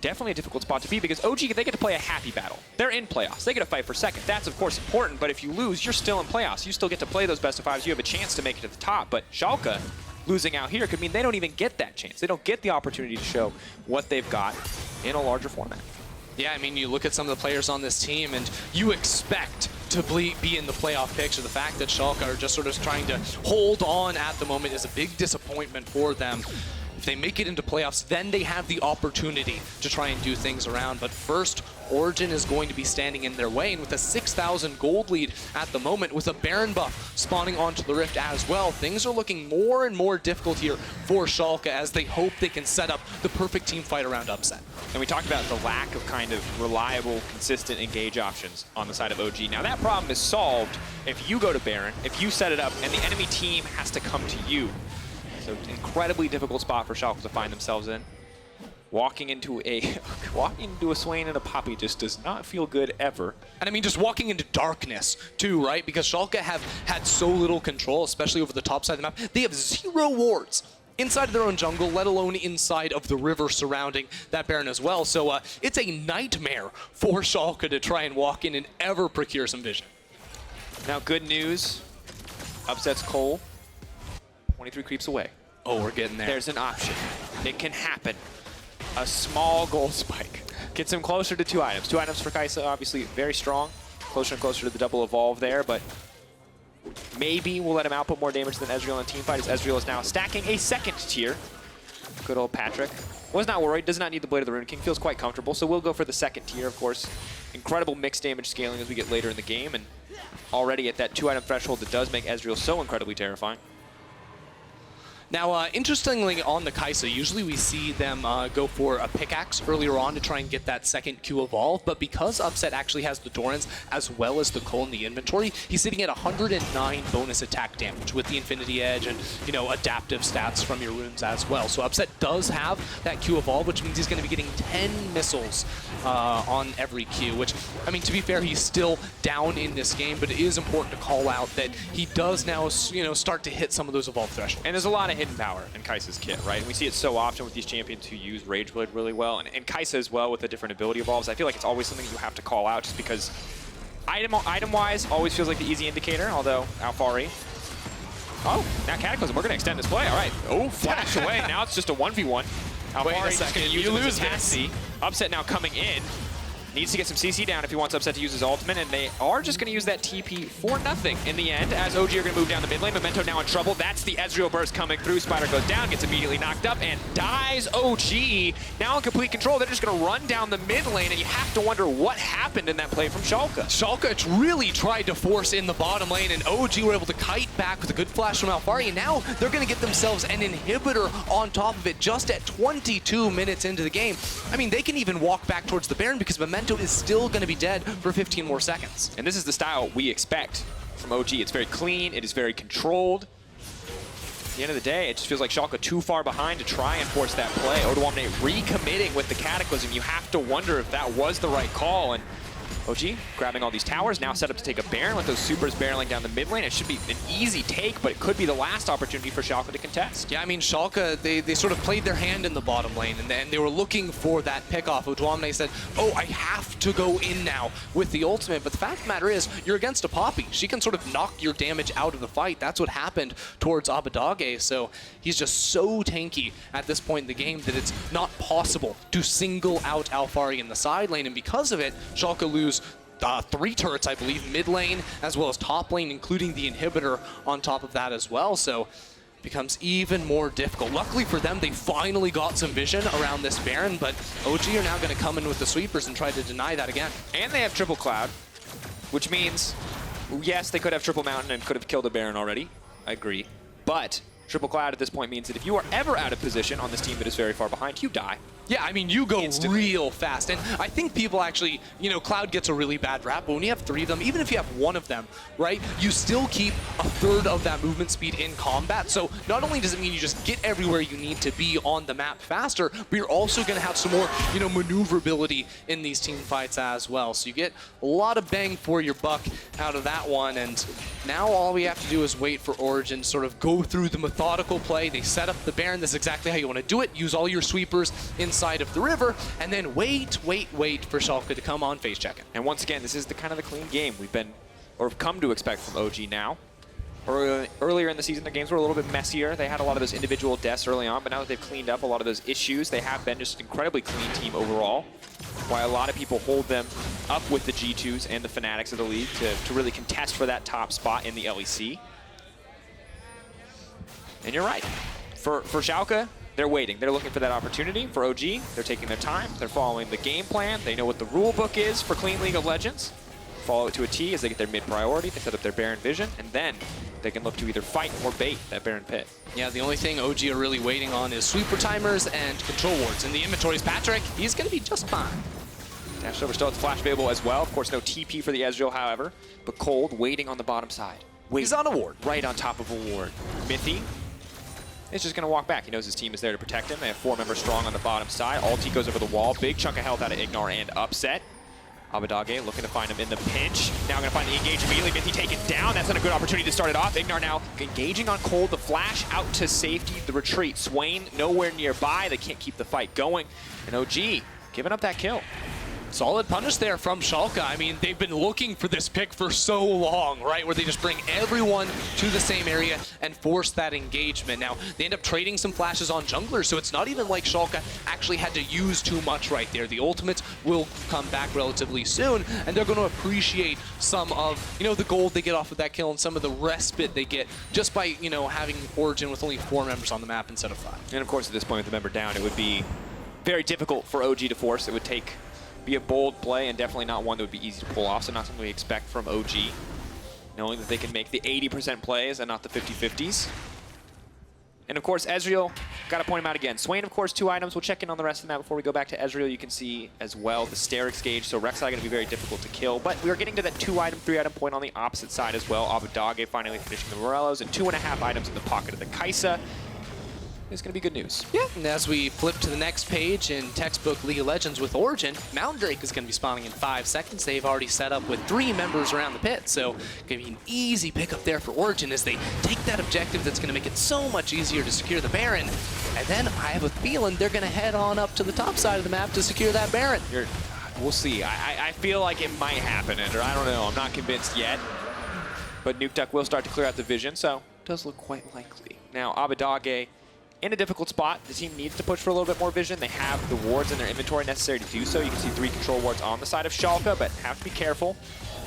definitely a difficult spot to be, because OG, they get to play a happy battle. They're in playoffs. They get to fight for second. That's, of course, important, but if you lose, you're still in playoffs. You still get to play those best-of-5s. You have a chance to make it to the top, but Schalke losing out here could mean they don't even get that chance. They don't get the opportunity to show what they've got in a larger format. Yeah, I mean, you look at some of the players on this team, and you expect to be in the playoff picture. The fact that Schalke are just sort of trying to hold on at the moment is a big disappointment for them. If they make it into playoffs, then they have the opportunity to try and do things around. But first, Origen is going to be standing in their way, and with a 6,000 gold lead at the moment, with a Baron buff spawning onto the Rift as well, things are looking more and more difficult here for Schalke as they hope they can set up the perfect team fight around Upset. And we talked about the lack of kind of reliable, consistent engage options on the side of OG. Now that problem is solved if you go to Baron, if you set it up, and the enemy team has to come to you. So incredibly difficult spot for Schalke to find themselves in. Walking into a Swain and a Poppy just does not feel good ever. And I mean, just walking into darkness too, right? Because Schalke have had so little control, especially over the top side of the map. They have 0 wards inside of their own jungle, let alone inside of the river surrounding that Baron as well. So it's a nightmare for Schalke to try and walk in and ever procure some vision. Now, good news. Upsets Kold. 23 creeps away. Oh, we're getting there. There's an option. It can happen. A small gold spike gets him closer to 2 items. 2 items for Kai'Sa, obviously very strong. Closer and closer to the double evolve there, but maybe we'll let him output more damage than Ezreal in teamfight, as Ezreal is now stacking a 2nd tier. Good old Patrik. Was not worried, does not need the Blade of the Rune King, feels quite comfortable, so we'll go for the 2nd tier, of course. Incredible mixed damage scaling as we get later in the game, and already at that 2 item threshold that does make Ezreal so incredibly terrifying. Now, interestingly, on the Kai'Sa, usually we see them go for a pickaxe earlier on to try and get that 2nd Q evolve, but because Upset actually has the Dorans as well as the Kold in the inventory, he's sitting at 109 bonus attack damage with the Infinity Edge and, you know, adaptive stats from your runes as well. So Upset does have that Q evolve, which means he's going to be getting 10 missiles on every Q, which, I mean, to be fair, he's still down in this game, but it is important to call out that he does now, you know, start to hit some of those evolve thresholds. And there's a lot of hidden power in Kai'Sa's kit, right? And we see it so often with these champions who use Rage Blade really well, and Kai'Sa as well with the different ability evolves. I feel like it's always something you have to call out just because item-wise always feels like the easy indicator, although Alphari. Oh, now Cataclysm, we're going to extend this play. All right. Oh, flash away. Now it's just a 1v1. Alphari's just going to use it as a taxi. Upset now coming in. Needs to get some CC down if he wants Upset to use his ultimate, and they are just going to use that TP for nothing in the end, as OG are going to move down the mid lane. Memento now in trouble. That's the Ezreal burst coming through. Spider goes down, gets immediately knocked up, and dies. OG now in complete control. They're just going to run down the mid lane, and you have to wonder what happened in that play from Schalke. Schalke really tried to force in the bottom lane, and OG were able to kite back with a good flash from Alphari, and now they're going to get themselves an inhibitor on top of it just at 22 minutes into the game. I mean, they can even walk back towards the Baron because Memento is still going to be dead for 15 more seconds. And this is the style we expect from OG. It's very clean, it is very controlled. At the end of the day, it just feels like Schalke too far behind to try and force that play. Odoamne recommitting with the Cataclysm. You have to wonder if that was the right call. And OG grabbing all these towers, now set up to take a Baron with those supers barreling down the mid lane. It should be an easy take, but it could be the last opportunity for Schalke to contest. Yeah, I mean, Schalke, they sort of played their hand in the bottom lane, and then they were looking for that pick-off. Odoamne said, oh, I have to go in now with the ultimate, but the fact of the matter is, you're against a Poppy. She can sort of knock your damage out of the fight. That's what happened towards Abbedagge, so he's just so tanky at this point in the game that it's not possible to single out Alphari in the side lane, and because of it, Schalke lose 3 turrets, I believe, mid lane, as well as top lane, including the inhibitor on top of that as well. So it becomes even more difficult. Luckily for them, they finally got some vision around this Baron, but OG are now going to come in with the sweepers and try to deny that again. And they have Triple Cloud, which means, yes, they could have Triple Mountain and could have killed a Baron already. I agree. But Triple Cloud at this point means that if you are ever out of position on this team that is very far behind, you die. Yeah, I mean, you go Instantly. real fast. And I think people actually, you know, Cloud gets a really bad rap, but when you have 3 of them, even if you have 1 of them, right, you still keep a third of that movement speed in combat. So not only does it mean you just get everywhere you need to be on the map faster, but you're also going to have some more, you know, maneuverability in these team fights as well. So you get a lot of bang for your buck out of that one. And now all we have to do is wait for Origen to sort of go through the methodical play. They set up the Baron. This is exactly how you want to do it. Use all your sweepers inside of the river, and then wait for Schalke to come on face checking. And once again, this is the kind of the clean game we've been, or have come to expect from OG now. Earlier in the season, their games were a little bit messier. They had a lot of those individual deaths early on, but now that they've cleaned up a lot of those issues, they have been just an incredibly clean team overall. Why a lot of people hold them up with the G2s and the Fanatics of the league to really contest for that top spot in the LEC. And you're right. For Schalke, they're waiting. They're looking for that opportunity. For OG, they're taking their time. They're following the game plan. They know what the rule book is for Clean League of Legends. Follow it to a T as they get their mid priority. They set up their Baron vision, and then they can look to either fight or bait that Baron pit. Yeah, the only thing OG are really waiting on is sweeper timers and control wards. In the inventories, Patrik, he's going to be just fine. Dash over still has flash available as well. Of course, no TP for the Ezreal, however, but Kold waiting on the bottom side. He's on a ward. Right on top of a ward. Mithy is just going to walk back. He knows his team is there to protect him. They have 4 members strong on the bottom side. Ulti goes over the wall. Big chunk of health out of IgNar and Upset. Abbedagge looking to find him in the pinch. Now going to find the engage immediately. Mithy taken down. That's not a good opportunity to start it off. IgNar now engaging on Kold. The flash out to safety. The retreat. Swain nowhere nearby. They can't keep the fight going. And OG giving up that kill. Solid punish there from Schalke. I mean, they've been looking for this pick for so long, right? Where they just bring everyone to the same area and force that engagement. Now, they end up trading some flashes on junglers, so it's not even like Schalke actually had to use too much right there. The ultimates will come back relatively soon, and they're going to appreciate some of, you know, the gold they get off of that kill and some of the respite they get just by, you know, having Origen with only 4 members on the map instead of 5. And of course, at this point with the member down, it would be very difficult for OG to force. It would be a bold play and definitely not one that would be easy to pull off, so not something we expect from OG, knowing that they can make the 80% plays and not the 50-50s. And of course, Ezreal, got to point him out again. Swain, of course, 2 items. We'll check in on the rest of the map before we go back to Ezreal. You can see as well the Sterix gauge, so Rek'Sai going to be very difficult to kill, but we are getting to that 2-item, 3-item point on the opposite side as well. Abbedagge finally finishing the Morellos, and 2.5 items in the pocket of the Kai'Sa. It's going to be good news. Yeah, and as we flip to the next page in textbook League of Legends with Origen, Mountain Drake is going to be spawning in 5 seconds. They've already set up with 3 members around the pit, so going to be an easy pickup there for Origen as they take that objective that's going to make it so much easier to secure the Baron. And then I have a feeling they're going to head on up to the top side of the map to secure that Baron. We'll see. I feel like it might happen, or I don't know. I'm not convinced yet. But Nukeduck will start to clear out the vision, so it does look quite likely. Now, Abbedagge in a difficult spot. The team needs to push for a little bit more vision. They have the wards in their inventory necessary to do so. You can see 3 control wards on the side of Schalke, but have to be careful.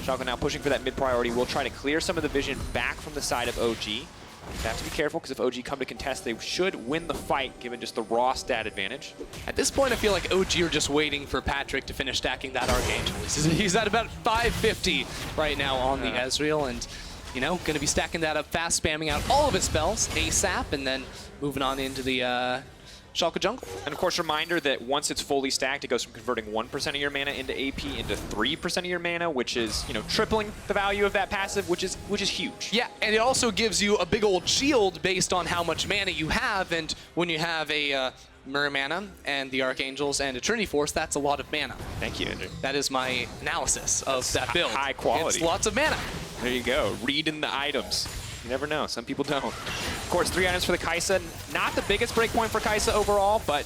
Schalke now pushing for that mid priority. Will try to clear some of the vision back from the side of OG. They have to be careful because if OG come to contest, they should win the fight given just the raw stat advantage. At this point, I feel like OG are just waiting for Patrik to finish stacking that Archangel. He's at about 550 right now on the Ezreal, and you know, going to be stacking that up fast, spamming out all of his spells ASAP, and then moving on into the Schalke jungle. And of course, reminder that once it's fully stacked, it goes from converting 1% of your mana into AP into 3% of your mana, which is, you know, tripling the value of that passive, which is huge. Yeah, and it also gives you a big old shield based on how much mana you have, and when you have a Mirror Mana and the Archangels and a Trinity Force, that's a lot of mana. Thank you, Andrew. That is my analysis of that build. High quality. It's lots of mana. There you go. Reading the items. You never know. Some people don't. Of course, 3 items for the Kai'Sa. Not the biggest breakpoint for Kai'Sa overall, but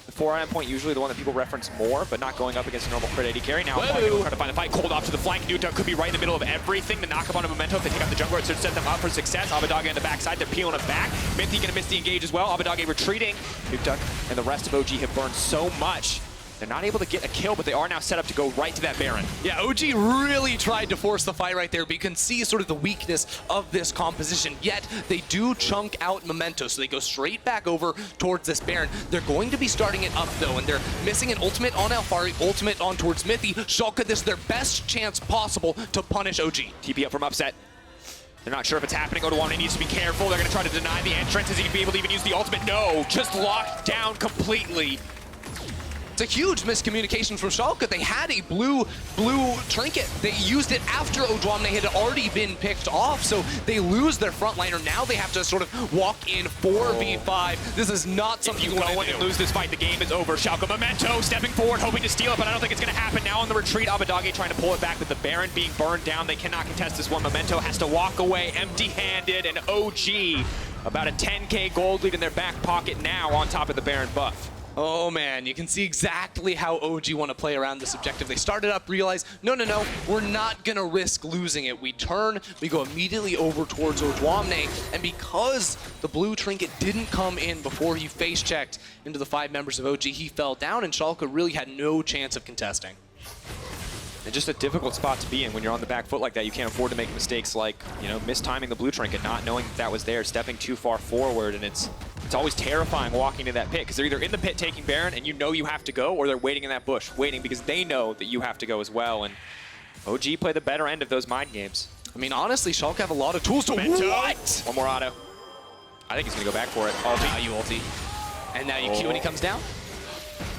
the 4-item point usually the one that people reference more, but not going up against a normal crit AD carry. Now Alphari trying to find the fight. Cold off to the flank. Nukeduck could be right in the middle of everything to knock up on a Memento. If they take out the jungler, it should set them up for success. Abbedagge in the backside. They're peeling him back. Mithy going to miss the engage as well. Abbedagge retreating. Nukeduck and the rest of OG have burned so much. They're not able to get a kill, but they are now set up to go right to that Baron. Yeah, OG really tried to force the fight right there, but you can see sort of the weakness of this composition. Yet, they do chunk out Memento, so they go straight back over towards this Baron. They're going to be starting it up, though, and they're missing an ultimate on Alphari, ultimate on towards Mithy. Schalke, this is their best chance possible to punish OG. TP up from Upset. They're not sure if it's happening. Odoamne needs to be careful. They're going to try to deny the entrance. Is he going to be able to even use the ultimate? No, just locked down completely. It's a huge miscommunication from Schalke. They had a blue trinket. They used it after Odoamne had already been picked off, so they lose their frontliner. Now they have to sort of walk in 4v5. This is not something you want to lose this fight. The game is over. Schalke Memento stepping forward, hoping to steal it, but I don't think it's going to happen. Now on the retreat, Abbedagge trying to pull it back with the Baron being burned down. They cannot contest this one. Memento has to walk away empty-handed, and OG about a 10k gold lead in their back pocket now on top of the Baron buff. Oh man, you can see exactly how OG want to play around this objective. They started up, realized, no, we're not going to risk losing it. We turn, we go immediately over towards Odoamne, and because the blue trinket didn't come in before he face-checked into the 5 members of OG, he fell down, and Schalke really had no chance of contesting. And just a difficult spot to be in when you're on the back foot like that. You can't afford to make mistakes like, you know, mistiming the blue trinket, not knowing that was there, stepping too far forward, and it's always terrifying walking to that pit because they're either in the pit taking Baron and you know you have to go, or they're waiting in that bush, waiting because they know that you have to go as well. And OG play the better end of those mind games. I mean, honestly, Schalke have a lot of tools to what? One more auto. I think he's going to go back for it. Ulti. Now you ulti. And now you Q when he comes down.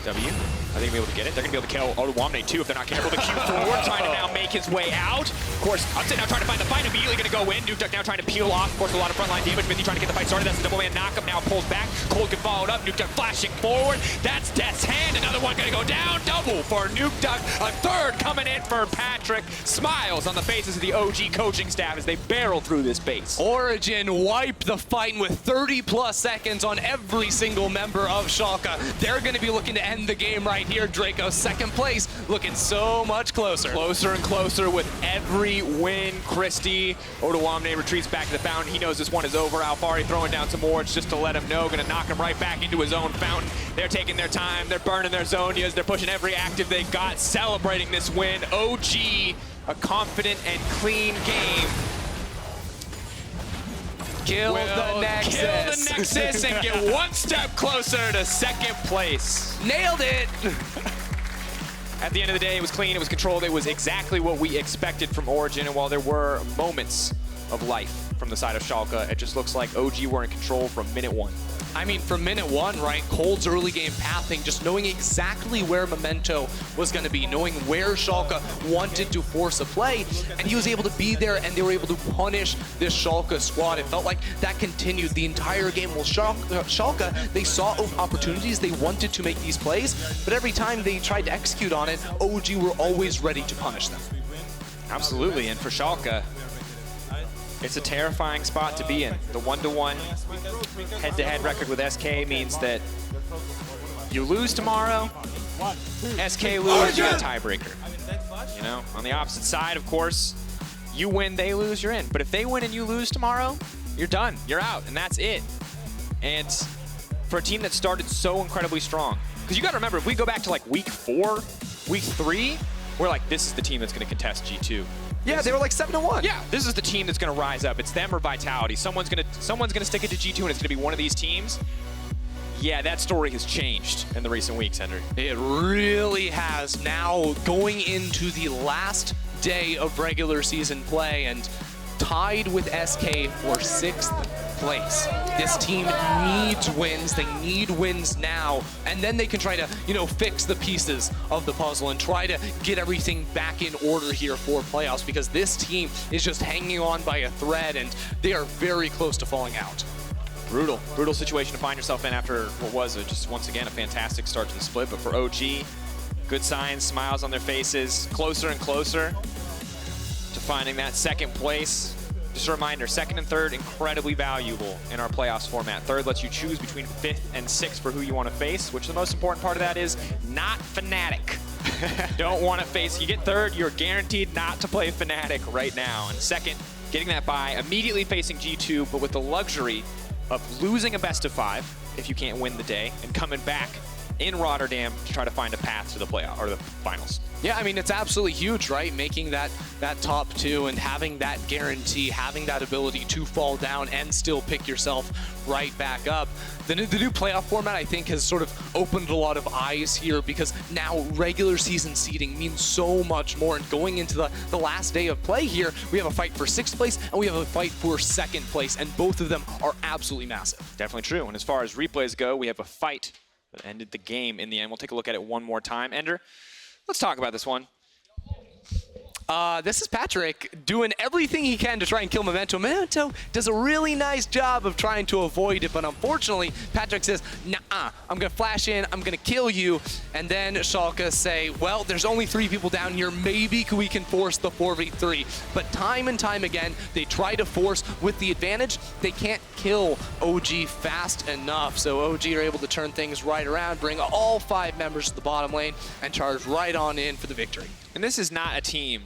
W. I think they'll be able to get it. They're going to be able to kill Odoamne too if they're not careful. The Q forward, trying to now make his way out. Of course, Upset now trying to find the fight, immediately going to go in. Nukeduck now trying to peel off. Of course, a lot of frontline damage. Mithy trying to get the fight started. That's a double man knockup. Now pulls back. Kold can follow it up. Nukeduck flashing forward. That's Death's Hand. Another one going to go down. Double for Nukeduck. A third coming in for Patrik. Smiles on the faces of the OG coaching staff as they barrel through this base. Origen wiped the fight with 30+ seconds on every single member of Schalke. They're going to be looking to end the game right here. Drakos second place, looking so much closer. Closer and closer with every win. Christie, Odoamne retreats back to the fountain. He knows this one is over. Alphari throwing down some wards just to let him know. Gonna knock him right back into his own fountain. They're taking their time. They're burning their Zonias. They're pushing every active they got, celebrating this win. OG, a confident and clean game. Kill the Nexus and get one step closer to second place. Nailed it. At the end of the day, it was clean, it was controlled, it was exactly what we expected from Origen, and while there were moments of life from the side of Schalke, it just looks like OG were in control from minute 1. I mean, from minute 1, right, Kold's early game pathing, just knowing exactly where Memento was going to be, knowing where Schalke wanted to force a play, and he was able to be there, and they were able to punish this Schalke squad. It felt like that continued the entire game. Well, Schalke, they saw opportunities, they wanted to make these plays, but every time they tried to execute on it, OG were always ready to punish them. Absolutely, and for Schalke, it's a terrifying spot to be in. The 1-to-1 head-to-head record with SK means that you lose tomorrow, SK lose, you got a tiebreaker. You know, on the opposite side, of course, you win, they lose, you're in. But if they win and you lose tomorrow, you're done, you're out, and that's it. And for a team that started so incredibly strong. Because you got to remember, if we go back to like week 4, week 3, we're like, this is the team that's going to contest G2. Yeah, they were like 7-1. Yeah, this is the team that's going to rise up. It's them or Vitality. Someone's going to stick it to G2, and it's going to be one of these teams. Yeah, that story has changed in the recent weeks, Henry. It really has. Now going into the last day of regular season play and tied with SK for 6th place. This team needs wins. They need wins now, and then they can try to, you know, fix the pieces of the puzzle and try to get everything back in order here for playoffs, because this team is just hanging on by a thread and they are very close to falling out. Brutal situation to find yourself in after what was just once again a fantastic start to the split. But for OG, good signs, smiles on their faces, closer and closer to finding that 2nd place. Just a reminder, 2nd and 3rd, incredibly valuable in our playoffs format. 3rd lets you choose between 5th and 6th for who you want to face, which the most important part of that is not Fnatic. Don't want to face, you get 3rd, you're guaranteed not to play Fnatic right now. And 2nd, getting that bye, immediately facing G2, but with the luxury of losing a best of 5 if you can't win the day, and coming back in Rotterdam to try to find a path to the playoff or the finals. Yeah, I mean, it's absolutely huge, right? Making that top 2 and having that guarantee, having that ability to fall down and still pick yourself right back up. The new playoff format, I think, has sort of opened a lot of eyes here, because now regular season seeding means so much more. And going into the last day of play here, we have a fight for 6th place and we have a fight for 2nd place, and both of them are absolutely massive. Definitely true. And as far as replays go, we have a fight that ended the game in the end. We'll take a look at it one more time. Ender, let's talk about this one. This is Patrik doing everything he can to try and kill Memento. Memento does a really nice job of trying to avoid it, but unfortunately, Patrik says, nah, I'm gonna flash in, I'm gonna kill you. And then Schalke say, well, there's only 3 people down here, maybe we can force the 4v3. But time and time again, they try to force with the advantage. They can't kill OG fast enough, so OG are able to turn things right around, bring all 5 members to the bottom lane, and charge right on in for the victory. And this is not a team,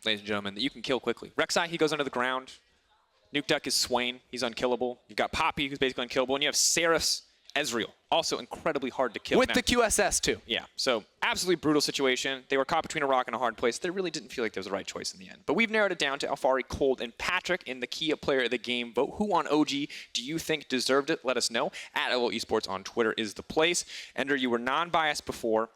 ladies and gentlemen, that you can kill quickly. Rek'Sai, he goes under the ground. Nukeduck is Swain, he's unkillable. You've got Poppy, who's basically unkillable, and you have Seraph Ezreal, also incredibly hard to kill. With the QSS too. Yeah, so absolutely brutal situation. They were caught between a rock and a hard place. They really didn't feel like there was the right choice in the end. But we've narrowed it down to Alphari, Kold, and Patrik in the key player of the game vote. Who on OG do you think deserved it? Let us know. At LO Esports on Twitter is the place. Ender, you were non-biased before.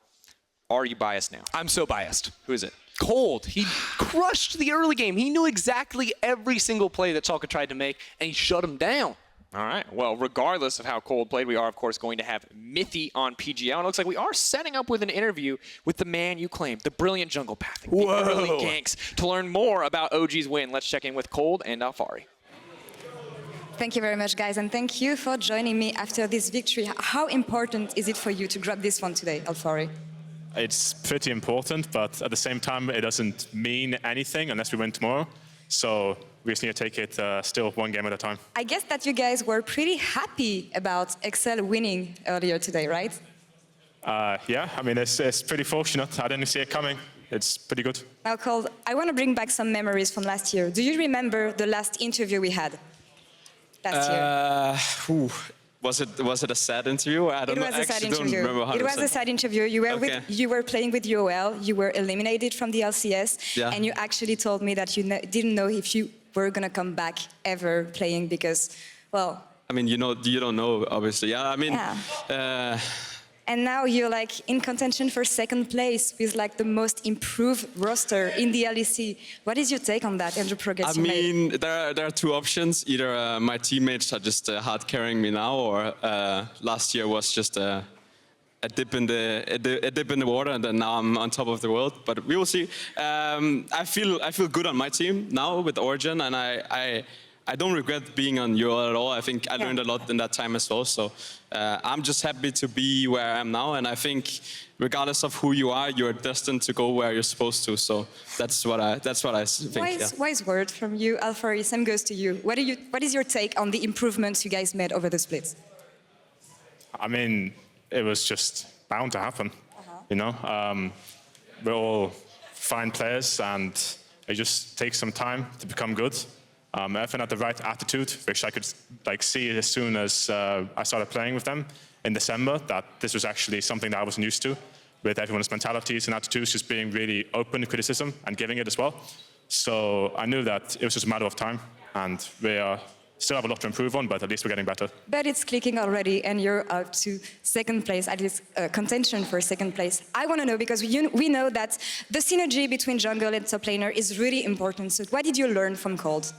Are you biased now? I'm so biased. Who is it? Kold. He crushed the early game. He knew exactly every single play that Schalke tried to make, and he shut him down. All right. Well, regardless of how Kold played, we are, of course, going to have Mithy on PGL. And it looks like we are setting up with an interview with the man you claimed, the brilliant jungle pathing, the early ganks. To learn more about OG's win, let's check in with Kold and Alphari. Thank you very much, guys, and thank you for joining me after this victory. How important is it for you to grab this one today, Alphari? It's pretty important, but at the same time, it doesn't mean anything unless we win tomorrow. So we just need to take it still one game at a time. I guess that you guys were pretty happy about Excel winning earlier today, right? Yeah, I mean, it's pretty fortunate. I didn't see it coming. It's pretty good. Now, Kold, I want to bring back some memories from last year. Do you remember the last interview we had last year? Was it a sad interview? I don't know. It was a sad don't interview. remember 100%. It was a sad interview. You were playing with UOL. You were eliminated from the LCS, and you actually told me that you didn't know if you were gonna come back ever playing because, well. I mean, you don't know, obviously. Yeah, I mean. Yeah. And now you're like in contention for 2nd place with like the most improved roster in the LEC. What is your take on that and the progress you made? I mean, there are 2 options. Either my teammates are just hard carrying me now, or last year was just a dip in the water, and then now I'm on top of the world. But we will see. I feel good on my team now with Origen, and I don't regret being on UOL at all. I think I learned a lot in that time as well. So I'm just happy to be where I am now. And I think regardless of who you are, you're destined to go where you're supposed to. So that's what I think. Wise word from you, Alphari. Same goes to you. What is your take on the improvements you guys made over the splits? I mean, it was just bound to happen. You know, we're all fine players, and it just takes some time to become good. Everyone had the right attitude, which I could see as soon as I started playing with them. in December that this was actually something that I wasn't used to, with everyone's mentalities and attitudes just being really open to criticism and giving it as well. So I knew that it was just a matter of time, and we still have a lot to improve on, but at least we're getting better. But it's clicking already, and you're up to second place, at least contention for second place. I want to know, because we know that the synergy between jungle and top laner is really important. So what did you learn from Kold?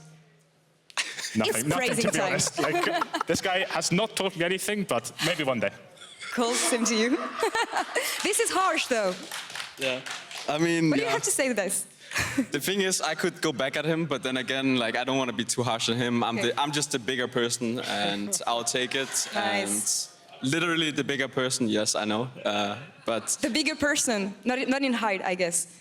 Nothing, to be honest. Like, this guy has not taught me anything, but maybe one day. Kold, same to you. This is harsh, though. Yeah, I mean, what do you have to say to this? The thing is, I could go back at him, but then again, like, I don't want to be too harsh on him. I'm just a bigger person, and I'll take it. Nice. And literally the bigger person, yes, I know. But the bigger person, not in height, I guess.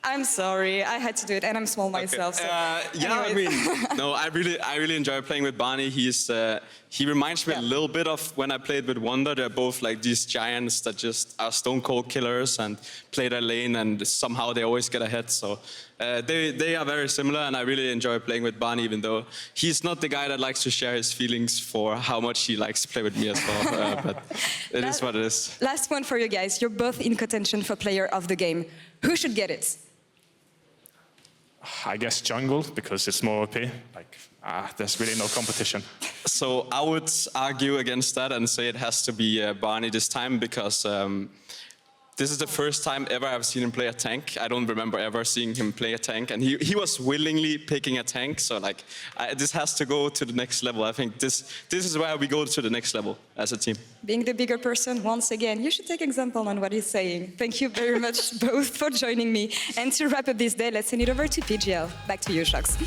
I'm sorry, I had to do it, and I'm small myself. So. Yeah, I mean, no, I really enjoy playing with Barney. He reminds me a little bit of when I played with Wonder. They're both like these giants that just are stone cold killers and play their lane, and somehow they always get ahead. So they are very similar, and I really enjoy playing with Barney, even though he's not the guy that likes to share his feelings for how much he likes to play with me as well. But it is what it is. Last one for you guys. You're both in contention for player of the game. Who should get it? I guess jungle, because it's more OP. Like, there's really no competition. So I would argue against that and say it has to be Barney this time, because this is the first time ever I've seen him play a tank. I don't remember ever seeing him play a tank, and he was willingly picking a tank. So like, this has to go to the next level. I think this is where we go to the next level as a team. Being the bigger person, once again, you should take example on what he's saying. Thank you very much both for joining me. And to wrap up this day, let's send it over to PGL. Back to you, Sjokz.